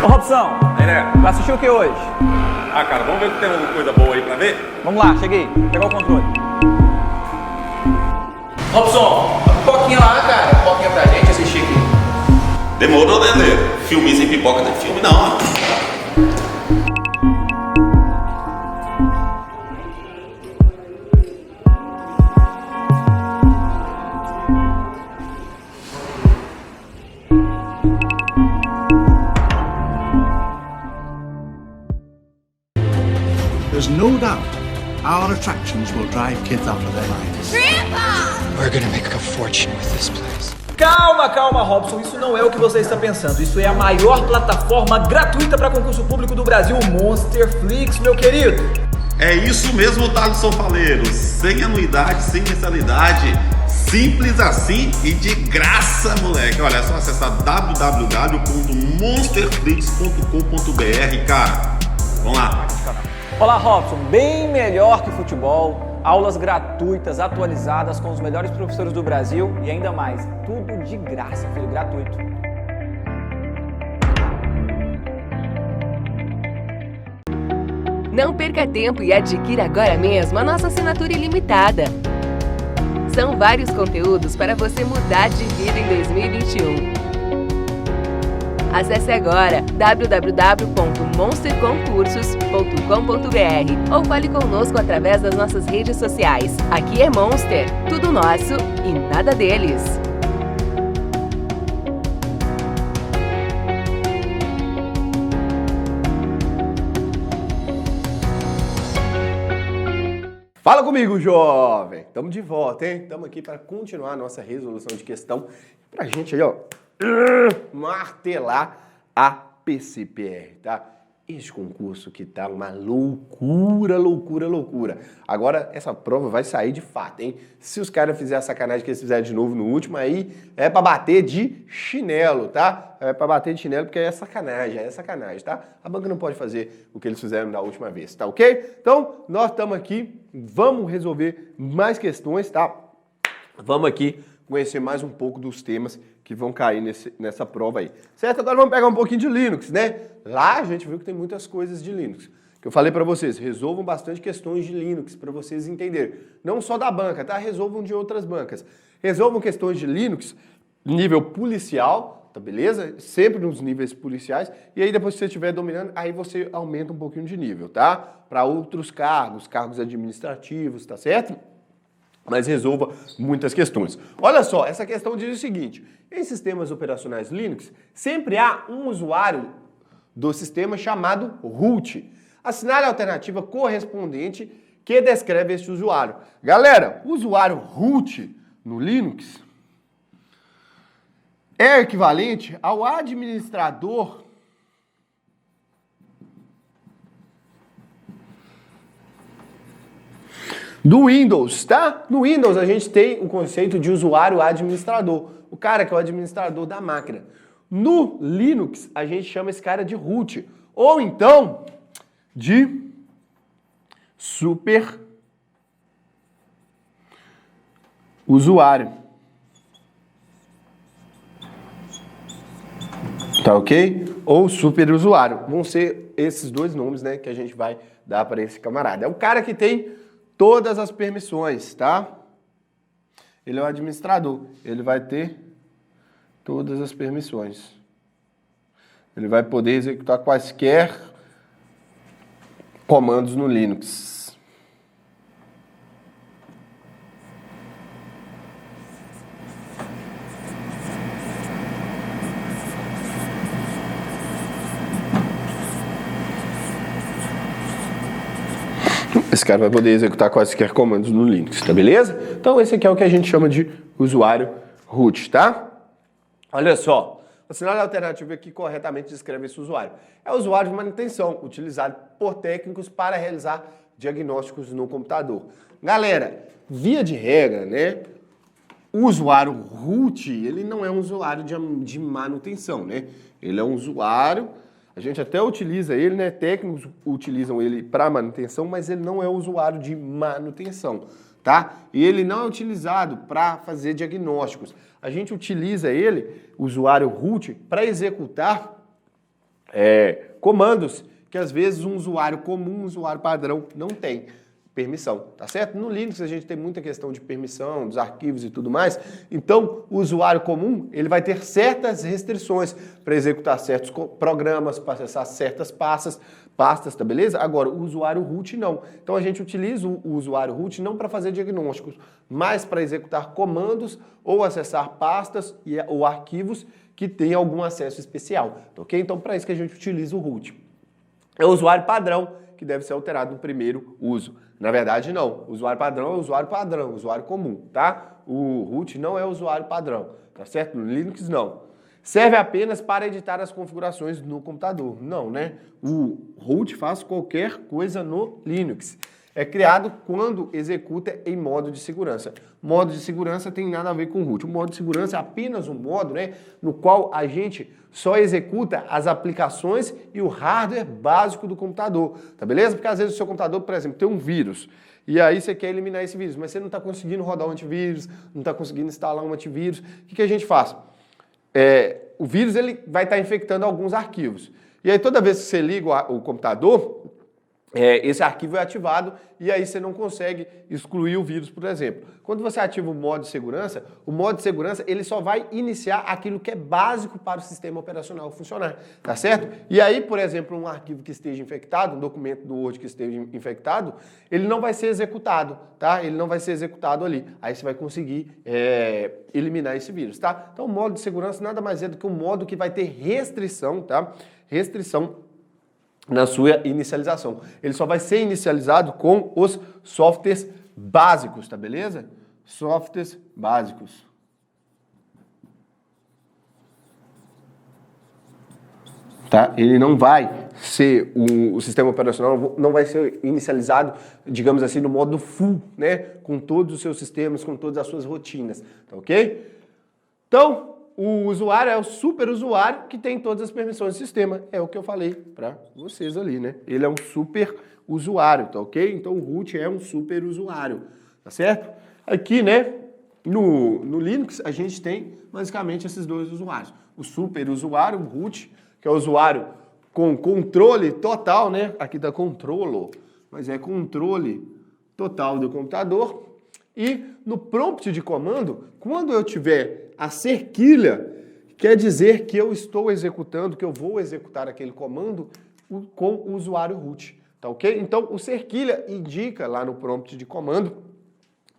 Ô Robson, vai assistir o que hoje? Ah, cara, vamos ver se tem alguma coisa boa aí pra ver? Vamos lá, cheguei. Pegar o controle. Robson, a pipoquinha lá, cara. Pipoquinha pra gente assistir aqui. Demorou, né, Lê? Filminho sem pipoca não é filme, não. There's no doubt our attractions will drive kids out of their minds. Grandpa! We're gonna make a fortune with this place. Calma, calma, Robson. Isso não é o que você está pensando. Isso é a maior plataforma gratuita para concurso público do Brasil, Monsterflix, meu querido. É isso mesmo, Thaleson Faleiro. Sem anuidade, sem mensalidade. Simples assim e de graça, moleque. Olha, é só acessar www.monsterflix.com.br, cara. Vamos lá. Olá, Robson. Bem melhor que futebol. Aulas gratuitas, atualizadas, com os melhores professores do Brasil e ainda mais. Tudo de graça, filho, gratuito. Não perca tempo e adquira agora mesmo a nossa assinatura ilimitada. São vários conteúdos para você mudar de vida em 2021. Acesse agora www.monsterconcursos.com.br ou fale conosco através das nossas redes sociais. Aqui é Monster, tudo nosso e nada deles. Fala comigo, jovem! Estamos de volta, hein? Estamos aqui para continuar a nossa resolução de questão. Pra gente aí, ó, martelar a PCPR, tá? Este concurso que tá uma loucura. Agora, essa prova vai sair de fato, hein? Se os caras fizerem a sacanagem que eles fizeram de novo no último, aí é pra bater de chinelo, tá? É pra bater de chinelo porque é sacanagem, tá? A banca não pode fazer o que eles fizeram da última vez, tá ok? Então, nós estamos aqui, vamos resolver mais questões, tá? Vamos aqui conhecer mais um pouco dos temas que vão cair nessa prova aí. Certo? Agora vamos pegar um pouquinho de Linux, né? Lá a gente viu que tem muitas coisas de Linux. Que eu falei para vocês, resolvam bastante questões de Linux para vocês entenderem. Não só da banca, tá? Resolvam de outras bancas. Resolvam questões de Linux nível policial, tá beleza? Sempre nos níveis policiais. E aí depois que você estiver dominando, aí você aumenta um pouquinho de nível, tá? Para outros cargos, cargos administrativos, tá certo? Mas resolva muitas questões. Olha só, essa questão diz o seguinte: em sistemas operacionais Linux, sempre há um usuário do sistema chamado root. Assinale a alternativa correspondente que descreve este usuário. Galera, o usuário root no Linux é equivalente ao administrador do Windows, tá? No Windows a gente tem o conceito de usuário administrador, o cara que é o administrador da máquina. No Linux a gente chama esse cara de root, ou então de super usuário. Tá ok? ou superusuário. Vão ser esses dois nomes, né, que a gente vai dar para esse camarada. É o cara que tem todas as permissões, tá? Ele é o administrador, ele vai ter todas as permissões. Ele vai poder executar quaisquer comandos no Linux. Esse cara vai poder executar quaisquer comandos no Linux, tá beleza? Então esse aqui é o que a gente chama de usuário root, tá? Olha só, o sinal alternativo aqui corretamente descreve esse usuário. É o usuário de manutenção, utilizado por técnicos para realizar diagnósticos no computador. Galera, via de regra, né? O usuário root, ele não é um usuário de manutenção, né? Ele é um usuário... A gente até utiliza ele, né? Técnicos utilizam ele para manutenção, mas ele não é usuário de manutenção, tá? E ele não é utilizado para fazer diagnósticos. A gente utiliza ele, usuário root, para executar comandos que às vezes um usuário comum, um usuário padrão não tem permissão, tá certo? No Linux a gente tem muita questão de permissão, dos arquivos e tudo mais, então o usuário comum ele vai ter certas restrições para executar certos programas, para acessar certas pastas, tá beleza? Agora, o usuário root não. Então a gente utiliza o usuário root não para fazer diagnósticos, mas para executar comandos ou acessar pastas ou arquivos que têm algum acesso especial, ok? Então para isso que a gente utiliza o root. É o usuário padrão que deve ser alterado no primeiro uso. Na verdade, não. O usuário padrão é o usuário padrão, usuário comum, tá? O root não é o usuário padrão, tá certo? No Linux, não. Serve apenas para editar as configurações no computador. Não, né? O root faz qualquer coisa no Linux. É criado quando executa em modo de segurança. Modo de segurança tem nada a ver com root. O modo de segurança é apenas um modo, né, no qual a gente só executa as aplicações e o hardware básico do computador, tá beleza? Porque às vezes o seu computador, por exemplo, tem um vírus e aí você quer eliminar esse vírus, mas você não está conseguindo rodar um antivírus, não está conseguindo instalar um antivírus. O que a gente faz? O vírus ele vai estar infectando alguns arquivos. E aí toda vez que você liga o computador, esse arquivo é ativado e aí você não consegue excluir o vírus, por exemplo. Quando você ativa o modo de segurança ele só vai iniciar aquilo que é básico para o sistema operacional funcionar, tá certo? E aí, por exemplo, um arquivo que esteja infectado, um documento do Word que esteja infectado, ele não vai ser executado, tá? Ele não vai ser executado ali. Aí você vai conseguir eliminar esse vírus, tá? Então o modo de segurança nada mais é do que um modo que vai ter restrição, tá? Restrição na sua inicialização. Ele só vai ser inicializado com os softwares básicos, tá beleza? Softwares básicos. Tá? Ele não vai ser, o sistema operacional não vai ser inicializado, digamos assim, no modo full, né? Com todos os seus sistemas, com todas as suas rotinas, tá ok? Então, o usuário é o superusuário que tem todas as permissões do sistema. É o que eu falei para vocês ali, né? Ele é um superusuário, tá ok? Então o root é um superusuário, tá certo? Aqui, né, no Linux, a gente tem basicamente esses dois usuários. O superusuário, o root, que é o usuário com controle total, né? Aqui tá controlo, mas é controle total do computador. E no prompt de comando, quando eu tiver a cerquilha, quer dizer que eu estou executando, que eu vou executar aquele comando com o usuário root, tá ok? Então, o cerquilha indica lá no prompt de comando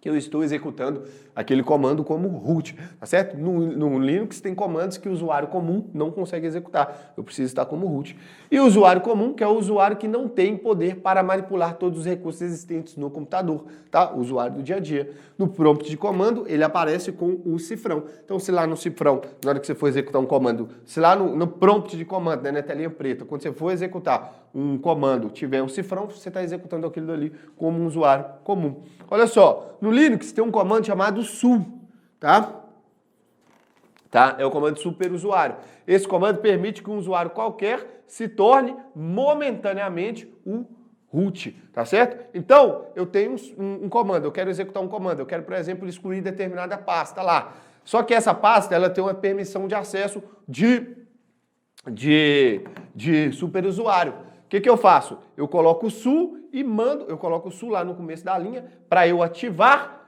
que eu estou executando aquele comando como root, tá certo? No Linux tem comandos que o usuário comum não consegue executar, eu preciso estar como root. E o usuário comum, que é o usuário que não tem poder para manipular todos os recursos existentes no computador, tá? O usuário do dia a dia. No prompt de comando, ele aparece com o cifrão. Então, se lá no cifrão, na hora que você for executar um comando, se lá no prompt de comando, né, na telinha preta, quando você for executar um comando, tiver um cifrão, você está executando aquilo ali como um usuário comum. Olha só, no Linux tem um comando chamado su, tá? É o comando superusuário. Esse comando permite que um usuário qualquer se torne momentaneamente o root, tá certo? Então, eu tenho um comando, eu quero executar um comando, eu quero, por exemplo, excluir determinada pasta lá. Só que essa pasta, ela tem uma permissão de acesso de de superusuário. O que eu faço? Eu coloco o SU e mando, eu coloco o SU lá no começo da linha para eu ativar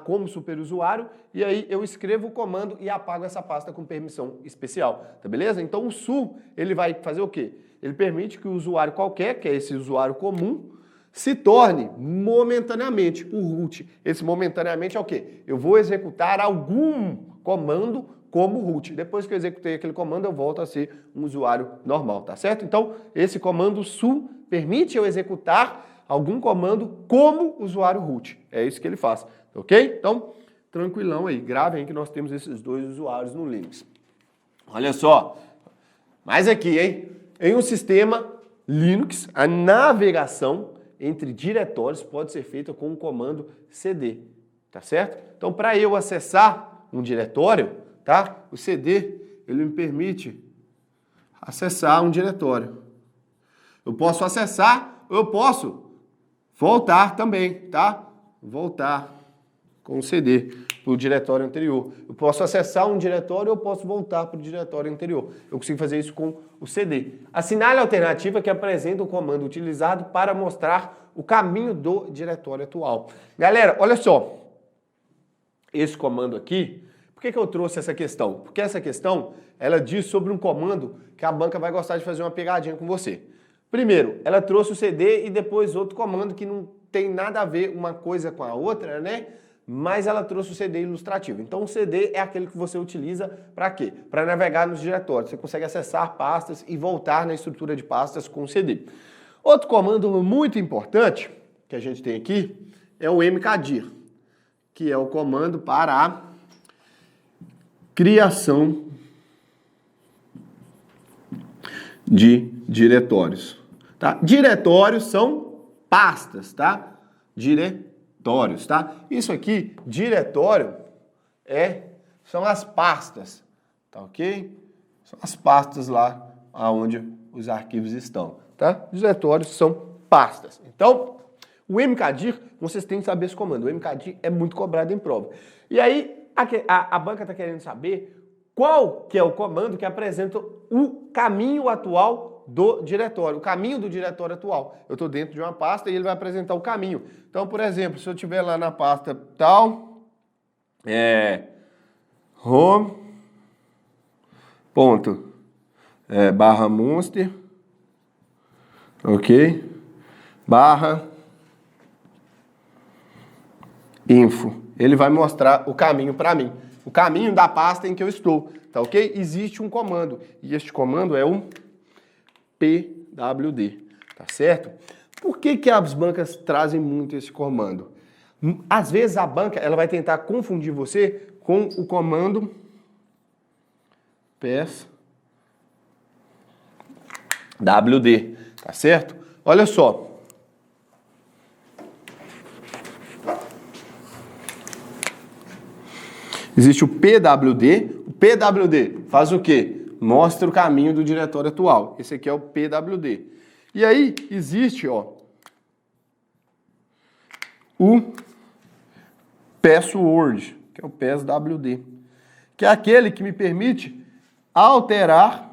como superusuário, e aí eu escrevo o comando e apago essa pasta com permissão especial, tá beleza? Então o SU, ele vai fazer o quê? Ele permite que o usuário qualquer, que é esse usuário comum, se torne momentaneamente o root. Esse momentaneamente é o quê? Eu vou executar algum comando como root. Depois que eu executei aquele comando, eu volto a ser um usuário normal, tá certo? Então, esse comando SU permite eu executar algum comando como usuário root. É isso que ele faz, ok? Então, tranquilão aí. Gravem aí que nós temos esses dois usuários no Linux. Olha só. Mais aqui, hein? Em um sistema Linux, a navegação entre diretórios pode ser feita com o comando cd, tá certo? Então, para eu acessar um diretório, tá? O cd, ele me permite acessar um diretório. Eu posso acessar, eu posso voltar também, tá? Voltar com o cd para o diretório anterior. Eu posso acessar um diretório, eu posso voltar para o diretório anterior. Eu consigo fazer isso com o cd. Assinale a alternativa que apresenta o comando utilizado para mostrar o caminho do diretório atual. Galera, olha só. Esse comando aqui, por que eu trouxe essa questão? Porque essa questão, ela diz sobre um comando que a banca vai gostar de fazer uma pegadinha com você. Primeiro, ela trouxe o cd e depois outro comando que não tem nada a ver uma coisa com a outra, né? Mas ela trouxe o CD ilustrativo. Então o CD é aquele que você utiliza para quê? Para navegar nos diretórios. Você consegue acessar pastas e voltar na estrutura de pastas com o CD. Outro comando muito importante que a gente tem aqui é o mkdir, que é o comando para a criação de diretórios. Tá? Diretórios são pastas, tá? Diretórios, tá? Isso aqui, diretório, são as pastas, tá ok? São as pastas lá onde os arquivos estão, tá? Diretórios são pastas. Então, o mkdir, vocês têm que saber esse comando. O mkdir é muito cobrado em prova. E aí, a banca está querendo saber qual que é o comando que apresenta o caminho atual do diretório, o caminho do diretório atual. Eu estou dentro de uma pasta e ele vai apresentar o caminho. Então, por exemplo, se eu estiver lá na pasta tal, home, ponto, barra monster, ok, barra info. Ele vai mostrar o caminho para mim, o caminho da pasta em que eu estou, tá ok? Existe um comando, e este comando é um pwd, tá certo? Por que as bancas trazem muito esse comando? Às vezes a banca ela vai tentar confundir você com o comando passwd, tá certo? Olha só. Existe o pwd. O pwd faz o quê? Mostra o caminho do diretório atual. Esse aqui é o pwd. E aí existe, ó, o password, que é o passwd, que é aquele que me permite alterar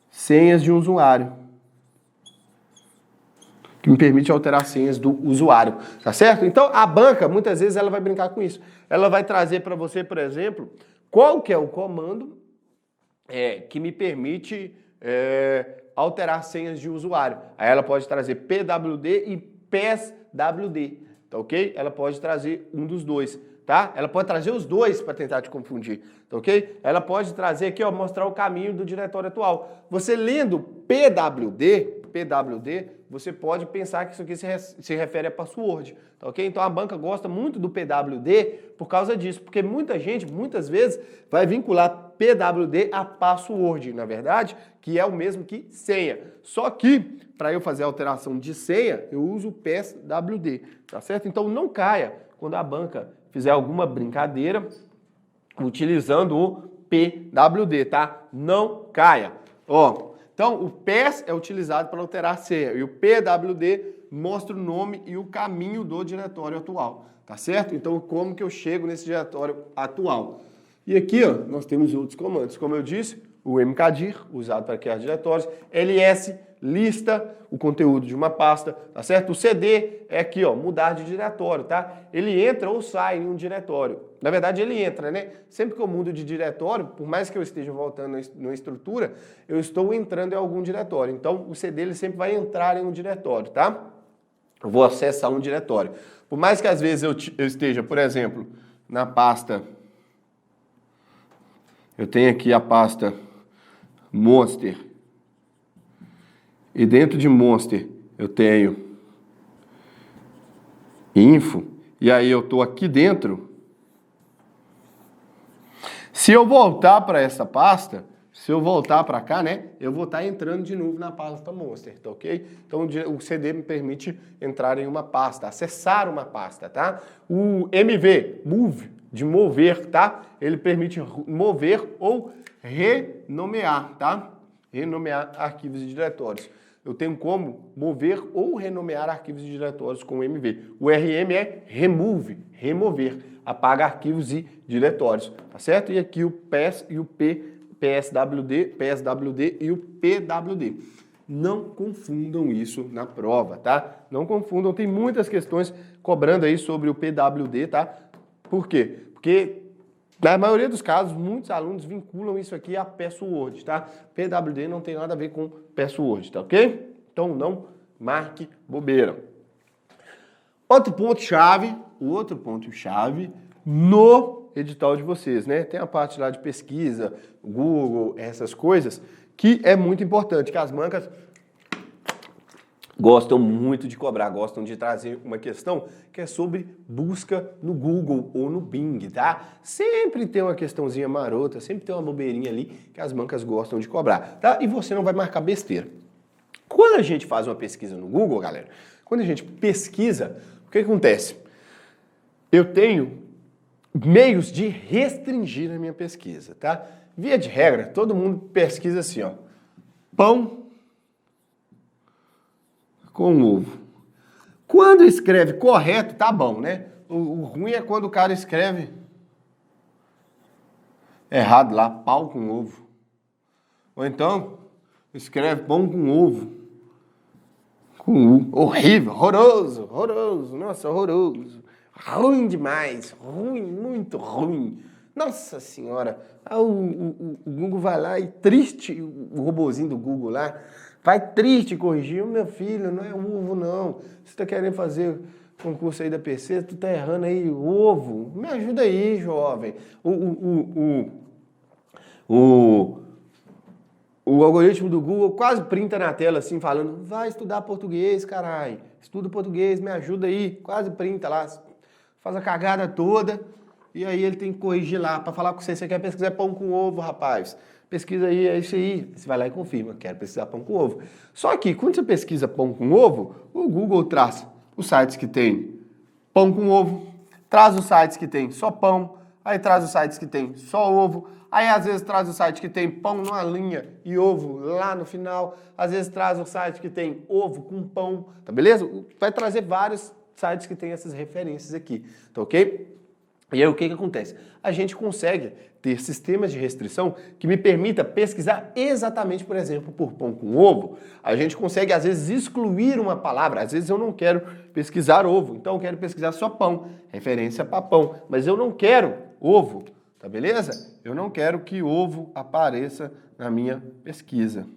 senhas de um usuário. Que me permite alterar senhas do usuário, tá certo? Então, a banca, muitas vezes, ela vai brincar com isso. Ela vai trazer para você, por exemplo, qual que é o comando que me permite alterar senhas de usuário. Aí ela pode trazer pwd e passwd, tá ok? Ela pode trazer um dos dois, tá? Ela pode trazer os dois para tentar te confundir, tá ok? Ela pode trazer aqui, ó, mostrar o caminho do diretório atual. Você lendo pwd, você pode pensar que isso aqui se refere a password, tá ok? Então a banca gosta muito do pwd por causa disso, porque muita gente, muitas vezes, vai vincular pwd a password, na verdade, que é o mesmo que senha. Só que, para eu fazer a alteração de senha, eu uso o passwd, tá certo? Então não caia quando a banca fizer alguma brincadeira utilizando o pwd, tá? Não caia. Ó, então o pass é utilizado para alterar a senha e o pwd mostra o nome e o caminho do diretório atual, tá certo? Então como que eu chego nesse diretório atual? E aqui, ó, nós temos outros comandos. Como eu disse, o mkdir, usado para criar diretórios, ls, lista o conteúdo de uma pasta, tá certo? O cd é aqui, ó, mudar de diretório, tá? Ele entra ou sai em um diretório. Na verdade, ele entra, né? Sempre que eu mudo de diretório, por mais que eu esteja voltando na estrutura, eu estou entrando em algum diretório. Então, o cd ele sempre vai entrar em um diretório, tá? Eu vou acessar um diretório. Por mais que às vezes eu esteja, por exemplo, na pasta, eu tenho aqui a pasta Monster, e dentro de Monster eu tenho Info, e aí eu estou aqui dentro. Se eu voltar para essa pasta, se eu voltar para cá, né, eu vou estar entrando de novo na pasta Monster, tá ok? Então o CD me permite entrar em uma pasta, acessar uma pasta, tá? O MV, Move, de mover, tá? Ele permite mover ou renomear, tá? Renomear arquivos e diretórios. Eu tenho como mover ou renomear arquivos e diretórios com o MV. O RM é remove, remover, apaga arquivos e diretórios, tá certo? E aqui o PS e o PSWD e o PWD. Não confundam isso na prova, tá? Não confundam, tem muitas questões cobrando aí sobre o PWD, tá? Por quê? Porque na maioria dos casos, muitos alunos vinculam isso aqui a password, tá? PWD não tem nada a ver com password, tá ok? Então não marque bobeira. Outro ponto-chave, no edital de vocês, né? Tem a parte lá de pesquisa, Google, essas coisas, que é muito importante, que as bancas gostam muito de cobrar, gostam de trazer uma questão que é sobre busca no Google ou no Bing, tá? Sempre tem uma questãozinha marota, sempre tem uma bobeirinha ali que as bancas gostam de cobrar, tá? E você não vai marcar besteira. Quando a gente faz uma pesquisa no Google, galera, quando a gente pesquisa, o que acontece? Eu tenho meios de restringir a minha pesquisa, tá? Via de regra, todo mundo pesquisa assim, ó, pão com ovo. Quando escreve correto, tá bom, né? O ruim é quando o cara escreve errado lá, pau com ovo. Ou então, escreve pão com ovo. Com U. Horrível, horroroso, horroroso, nossa, horroroso. Ruim demais, ruim, muito ruim. Nossa senhora, o Google vai lá e triste, o robozinho do Google lá, vai triste corrigir. Meu filho, não é ovo não. Você tá querendo fazer concurso aí da PC, tu tá errando aí ovo. Me ajuda aí, jovem. O algoritmo do Google quase printa na tela assim, falando, vai estudar português, carai. Estuda português, me ajuda aí. Quase printa lá, faz a cagada toda. E aí ele tem que corrigir lá para falar com você. Você quer pesquisar pão com ovo, rapaz? Pesquisa aí, é isso aí. Você vai lá e confirma, quero pesquisar pão com ovo. Só que quando você pesquisa pão com ovo, o Google traz os sites que tem pão com ovo, traz os sites que tem só pão, aí traz os sites que tem só ovo, aí às vezes traz o site que tem pão numa linha e ovo lá no final, às vezes traz o site que tem ovo com pão, tá beleza? Vai trazer vários sites que tem essas referências aqui, tá ok? E aí o que acontece? A gente consegue ter sistemas de restrição que me permita pesquisar exatamente, por exemplo, por pão com ovo. A gente consegue, às vezes, excluir uma palavra. Às vezes eu não quero pesquisar ovo, então eu quero pesquisar só pão, referência para pão. Mas eu não quero ovo, tá beleza? Eu não quero que ovo apareça na minha pesquisa.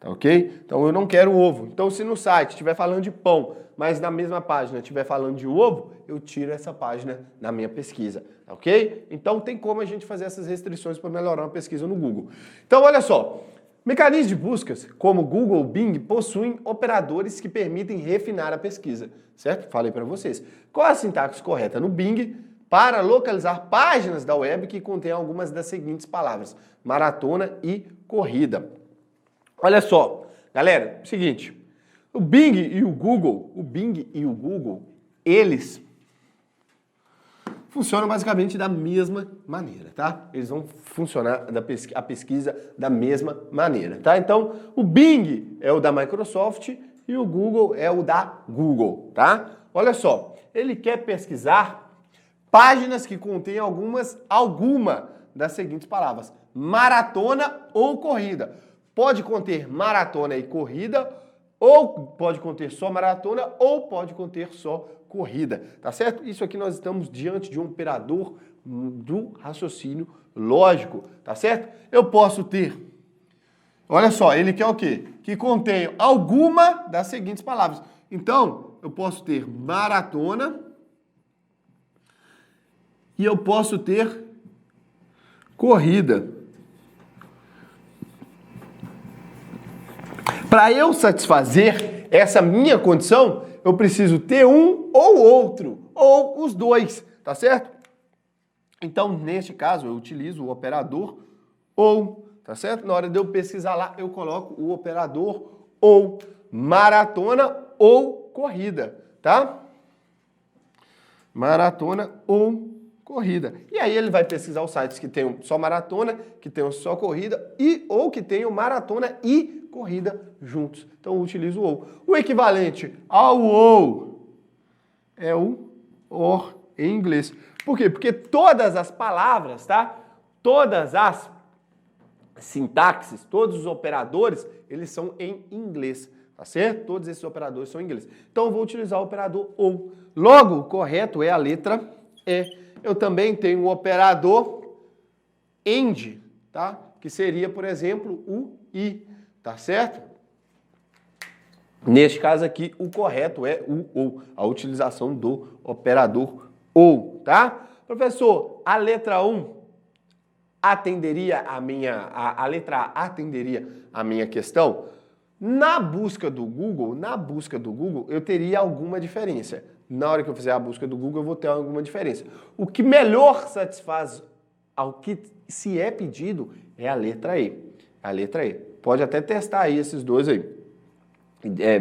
Tá ok? Então eu não quero ovo. Então se no site estiver falando de pão, mas na mesma página estiver falando de ovo, eu tiro essa página na minha pesquisa. Tá ok? Então tem como a gente fazer essas restrições para melhorar a pesquisa no Google. Então olha só, mecanismos de buscas como Google, Bing, possuem operadores que permitem refinar a pesquisa. Certo? Falei para vocês. Qual é a sintaxe correta no Bing para localizar páginas da web que contêm algumas das seguintes palavras: maratona e corrida. Olha só, galera, seguinte, o Bing e o Google, eles funcionam basicamente da mesma maneira, tá? Eles vão funcionar a pesquisa da mesma maneira, tá? Então, o Bing é o da Microsoft e o Google é o da Google, tá? Olha só, ele quer pesquisar páginas que contêm alguma das seguintes palavras: maratona ou corrida. Pode conter maratona e corrida, ou pode conter só maratona, ou pode conter só corrida, tá certo? Isso aqui nós estamos diante de um operador do raciocínio lógico, tá certo? Eu posso ter, olha só, ele quer o quê? Que contenha alguma das seguintes palavras. Então, eu posso ter maratona e eu posso ter corrida. Para eu satisfazer essa minha condição, eu preciso ter um ou outro, ou os dois, tá certo? Então, neste caso, eu utilizo o operador ou, tá certo? Na hora de eu pesquisar lá, eu coloco o operador ou, maratona ou corrida, tá? Maratona ou corrida. E aí ele vai pesquisar os sites que tenham só maratona, que tenham só corrida ou que tenham maratona e corrida juntos. Então eu utilizo o ou. O equivalente ao ou é o or em inglês. Por quê? Porque todas as palavras, tá? Todas as sintaxes, todos os operadores, eles são em inglês, tá certo? Todos esses operadores são em inglês. Então eu vou utilizar o operador ou. Logo, o correto é a letra E. Eu também tenho o operador AND, tá? Que seria, por exemplo, o I, tá certo? Neste caso aqui, o correto é o ou, a utilização do operador ou, tá? Professor, a letra 1 atenderia a letra A atenderia a minha questão? Na busca do Google, eu teria alguma diferença. Na hora que eu fizer a busca do Google, eu vou ter alguma diferença. O que melhor satisfaz ao que se é pedido é a letra E. A letra E. Pode até testar aí esses dois aí.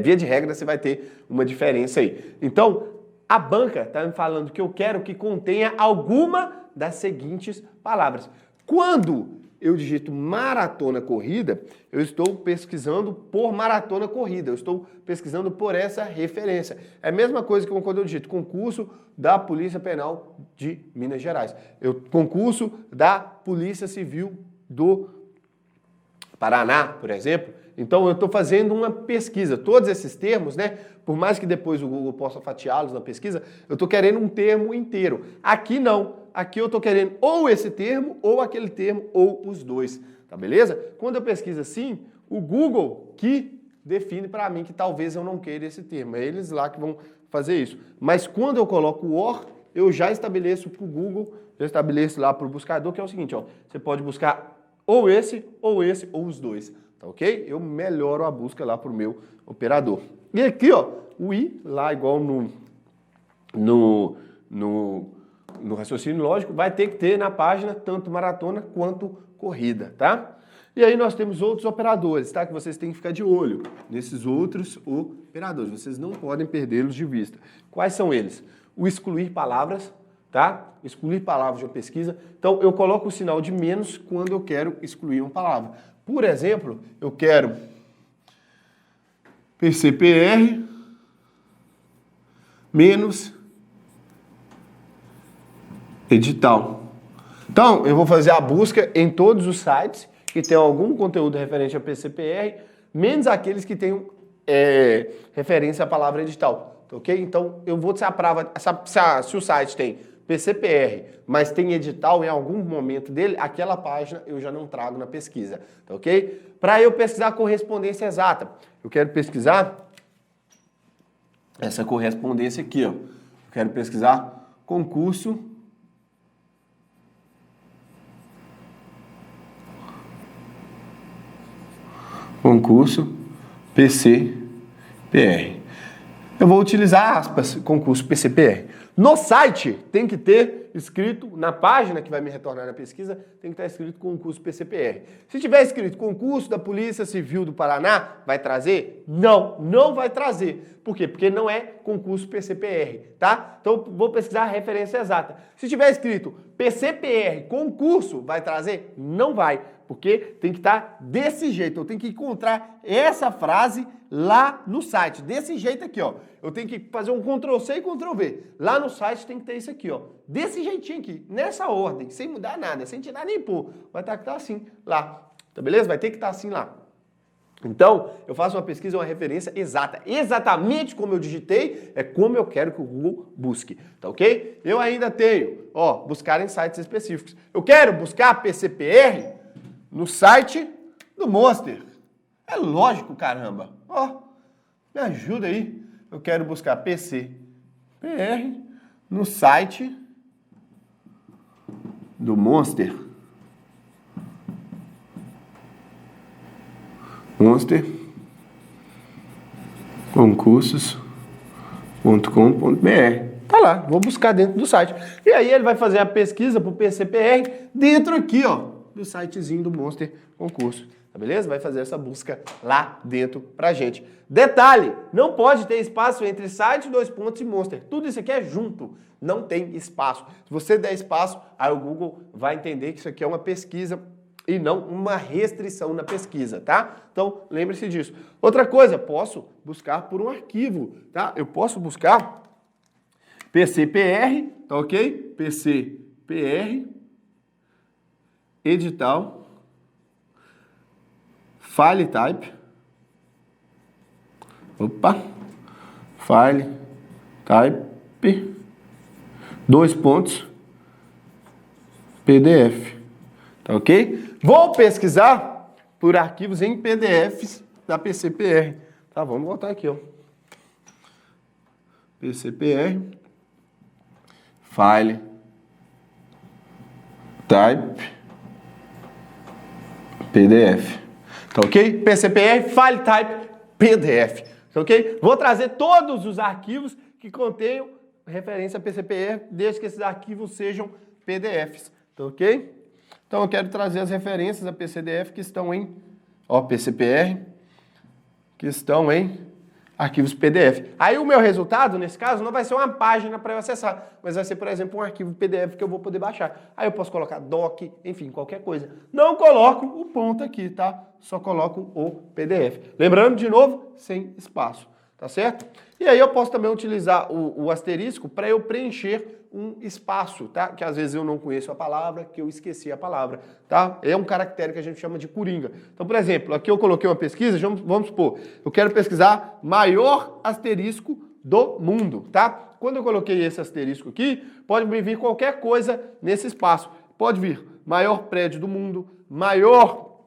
Via de regra, você vai ter uma diferença aí. Então, a banca está me falando que eu quero que contenha alguma das seguintes palavras. Quando eu digito maratona corrida, eu estou pesquisando por maratona corrida, eu estou pesquisando por essa referência. É a mesma coisa que quando eu digito concurso da Polícia Penal de Minas Gerais. Concurso da Polícia Civil do Paraná, por exemplo. Então eu estou fazendo uma pesquisa. Todos esses termos, né? Por mais que depois o Google possa fatiá-los na pesquisa, eu estou querendo um termo inteiro. Aqui não. Aqui eu estou querendo ou esse termo, ou aquele termo, ou os dois. Tá beleza? Quando eu pesquiso assim, o Google que define para mim que talvez eu não queira esse termo. É eles lá que vão fazer isso. Mas quando eu coloco o OR, eu já estabeleço para o Google, já estabeleço lá para o buscador, que é o seguinte, ó. Você pode buscar ou esse, ou os dois. Tá ok? Eu melhoro a busca lá para o meu operador. E aqui, ó, o I, lá igual no raciocínio lógico, vai ter que ter na página tanto maratona quanto corrida, tá? E aí nós temos outros operadores, tá? Que vocês têm que ficar de olho nesses outros operadores. Vocês não podem perdê-los de vista. Quais são eles? O excluir palavras, tá? Excluir palavras de uma pesquisa. Então, eu coloco o sinal de menos quando eu quero excluir uma palavra. Por exemplo, eu quero PCPR menos edital. Então, eu vou fazer a busca em todos os sites que tenham algum conteúdo referente a PCPR, menos aqueles que tenham referência à palavra edital. Ok? Então, eu vou se o site tem PCPR, mas tem edital em algum momento dele, aquela página eu já não trago na pesquisa. Tá ok? Para eu pesquisar correspondência exata, eu quero pesquisar essa correspondência aqui, ó. Eu quero pesquisar concurso PCPR. Eu vou utilizar aspas, concurso PCPR. No site tem que ter escrito, na página que vai me retornar na pesquisa, tem que estar escrito concurso PCPR. Se tiver escrito concurso da Polícia Civil do Paraná, vai trazer? Não, não vai trazer. Por quê? Porque não é concurso PCPR, tá? Então vou pesquisar a referência exata. Se tiver escrito PCPR concurso, vai trazer? Não vai. Porque tem que estar desse jeito. Eu tenho que encontrar essa frase lá no site. Desse jeito aqui, ó. Eu tenho que fazer um Ctrl+C e Ctrl+V. Lá no site tem que ter isso aqui, ó. Desse jeitinho aqui, nessa ordem, sem mudar nada, sem tirar nem pôr. Vai ter que estar assim lá. Tá beleza? Vai ter que estar assim lá. Então, eu faço uma pesquisa, uma referência exata. Exatamente como eu digitei, é como eu quero que o Google busque. Tá ok? Eu ainda tenho, ó, buscar em sites específicos. Eu quero buscar PCPR no site do Monster. É lógico, caramba. Ó, me ajuda aí. Eu quero buscar PCPR no site do Monster. Monster concursos.com.br. Tá lá, vou buscar dentro do site. E aí ele vai fazer a pesquisa pro PCPR dentro aqui, ó, do sitezinho do Monster Concurso. Tá beleza? Vai fazer essa busca lá dentro pra gente. Detalhe, não pode ter espaço entre site, 2 pontos e Monster. Tudo isso aqui é junto, não tem espaço. Se você der espaço, aí o Google vai entender que isso aqui é uma pesquisa e não uma restrição na pesquisa, tá? Então, lembre-se disso. Outra coisa, posso buscar por um arquivo, tá? Eu posso buscar PCPR, tá ok? PCPR, edital, file type, file type, 2 pontos, PDF, tá ok? Vou pesquisar por arquivos em PDFs da PCPR. Tá, vamos botar aqui, ó. PCPR, file type, PDF. Tá ok? PCPR, file type, PDF. Tá ok? Vou trazer todos os arquivos que contenham referência a PCPR, desde que esses arquivos sejam PDFs. Tá ok? Então eu quero trazer as referências a PCDF que estão em, ó, PCPR, que estão em arquivos PDF. Aí o meu resultado, nesse caso, não vai ser uma página para eu acessar, mas vai ser, por exemplo, um arquivo PDF que eu vou poder baixar. Aí eu posso colocar doc, enfim, qualquer coisa. Não coloco o ponto aqui, tá? Só coloco o PDF. Lembrando, de novo, sem espaço, tá certo? E aí eu posso também utilizar o asterisco para eu preencher um espaço, tá? Que às vezes eu não conheço a palavra, que eu esqueci a palavra, tá? É um caractere que a gente chama de coringa. Então, por exemplo, aqui eu coloquei uma pesquisa, vamos supor, eu quero pesquisar maior asterisco do mundo, tá? Quando eu coloquei esse asterisco aqui, pode me vir qualquer coisa nesse espaço. Pode vir maior prédio do mundo, maior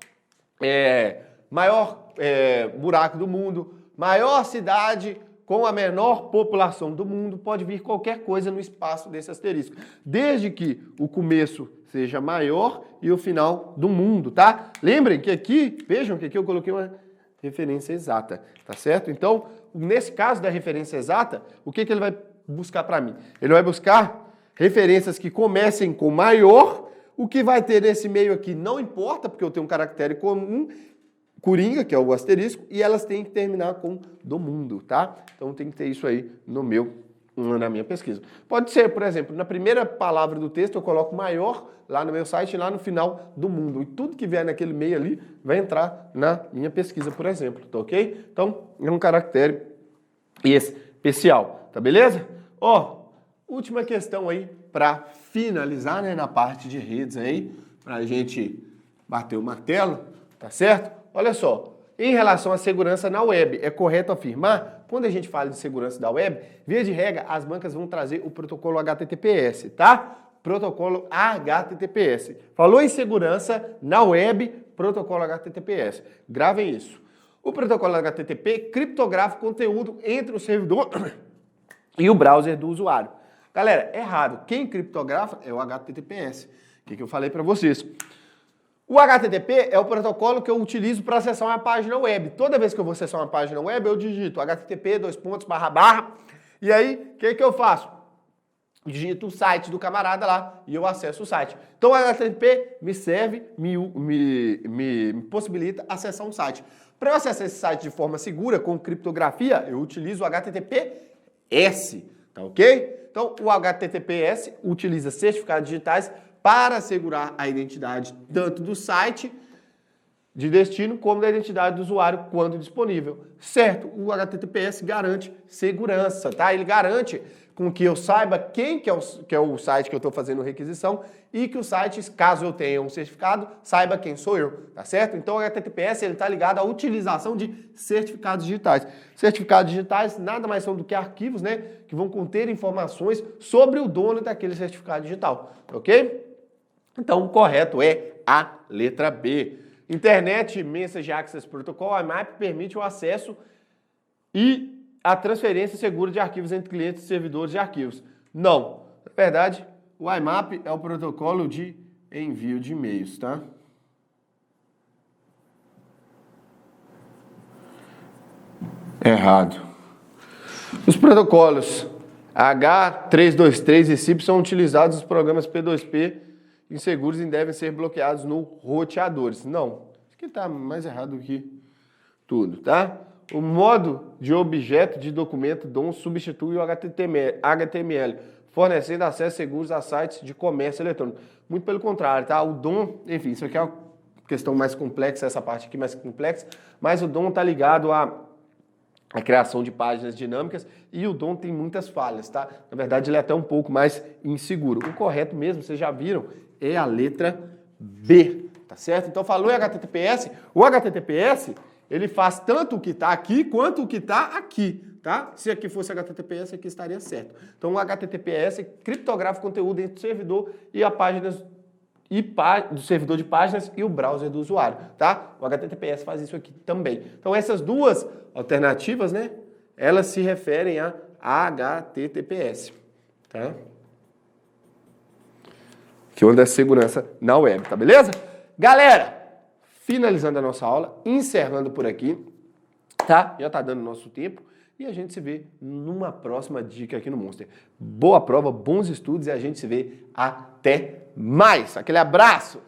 buraco do mundo, maior cidade com a menor população do mundo, pode vir qualquer coisa no espaço desse asterisco, desde que o começo seja maior e o final do mundo, tá? Lembrem que aqui, vejam que aqui eu coloquei uma referência exata, tá certo? Então, nesse caso da referência exata, o que ele vai buscar para mim? Ele vai buscar referências que comecem com maior, o que vai ter nesse meio aqui não importa, porque eu tenho um caractere comum, coringa, que é o asterisco, e elas têm que terminar com do mundo, tá? Então tem que ter isso aí na minha pesquisa. Pode ser, por exemplo, na primeira palavra do texto eu coloco maior lá no meu site, lá no final do mundo. E tudo que vier naquele meio ali vai entrar na minha pesquisa, por exemplo, tá ok? Então é um caractere especial, tá beleza? Ó, última questão aí para finalizar, né, na parte de redes aí, pra gente bater o martelo, tá certo? Olha só, em relação à segurança na web, é correto afirmar, quando a gente fala de segurança da web, via de regra, as bancas vão trazer o protocolo HTTPS, tá? Protocolo HTTPS. Falou em segurança na web, protocolo HTTPS. Gravem isso. O protocolo HTTP criptografa o conteúdo entre o servidor e o browser do usuário. Galera, errado. Quem criptografa é o HTTPS. O que eu falei para vocês? O HTTP é o protocolo que eu utilizo para acessar uma página web. Toda vez que eu vou acessar uma página web, eu digito http:// e aí, o que eu faço? Digito o site do camarada lá e eu acesso o site. Então o HTTP me serve, me possibilita acessar um site. Para eu acessar esse site de forma segura, com criptografia, eu utilizo o HTTPS, tá ok? Então o HTTPS utiliza certificados digitais para assegurar a identidade tanto do site de destino, como da identidade do usuário quando disponível. Certo, o HTTPS garante segurança, tá? Ele garante com que eu saiba quem que é o site que eu estou fazendo requisição e que o site, caso eu tenha um certificado, saiba quem sou eu, tá certo? Então o HTTPS está ligado à utilização de certificados digitais. Certificados digitais nada mais são do que arquivos, né, que vão conter informações sobre o dono daquele certificado digital, ok? Então o correto é a letra B. Internet Message Access Protocol, IMAP, permite o acesso e a transferência segura de arquivos entre clientes e servidores de arquivos. Não. Na verdade, o IMAP é o protocolo de envio de e-mails, tá? Errado. Os protocolos H323 e SIP são utilizados nos programas P2P inseguros e devem ser bloqueados no roteadores. Não. Isso aqui está mais errado do que tudo, tá? O modo de objeto de documento DOM substitui o HTML, fornecendo acesso seguros a sites de comércio eletrônico. Muito pelo contrário, tá? O DOM, enfim, isso aqui é uma questão mais complexa, essa parte aqui mais complexa, mas o DOM está ligado à criação de páginas dinâmicas e o DOM tem muitas falhas, tá? Na verdade, ele é até um pouco mais inseguro. O correto mesmo, vocês já viram, é a letra B, tá certo? Então, falou em HTTPS, o HTTPS, ele faz tanto o que está aqui quanto o que está aqui, tá? Se aqui fosse HTTPS, aqui estaria certo. Então, o HTTPS criptografa o conteúdo entre o servidor e a páginas do servidor de páginas e o browser do usuário, tá? O HTTPS faz isso aqui também. Então, essas duas alternativas, né? Elas se referem a HTTPS, tá? Que é uma da segurança na web, tá beleza? Galera, finalizando a nossa aula, encerrando por aqui, tá? Já tá dando nosso tempo e a gente se vê numa próxima dica aqui no Monster. Boa prova, bons estudos e a gente se vê até mais. Aquele abraço!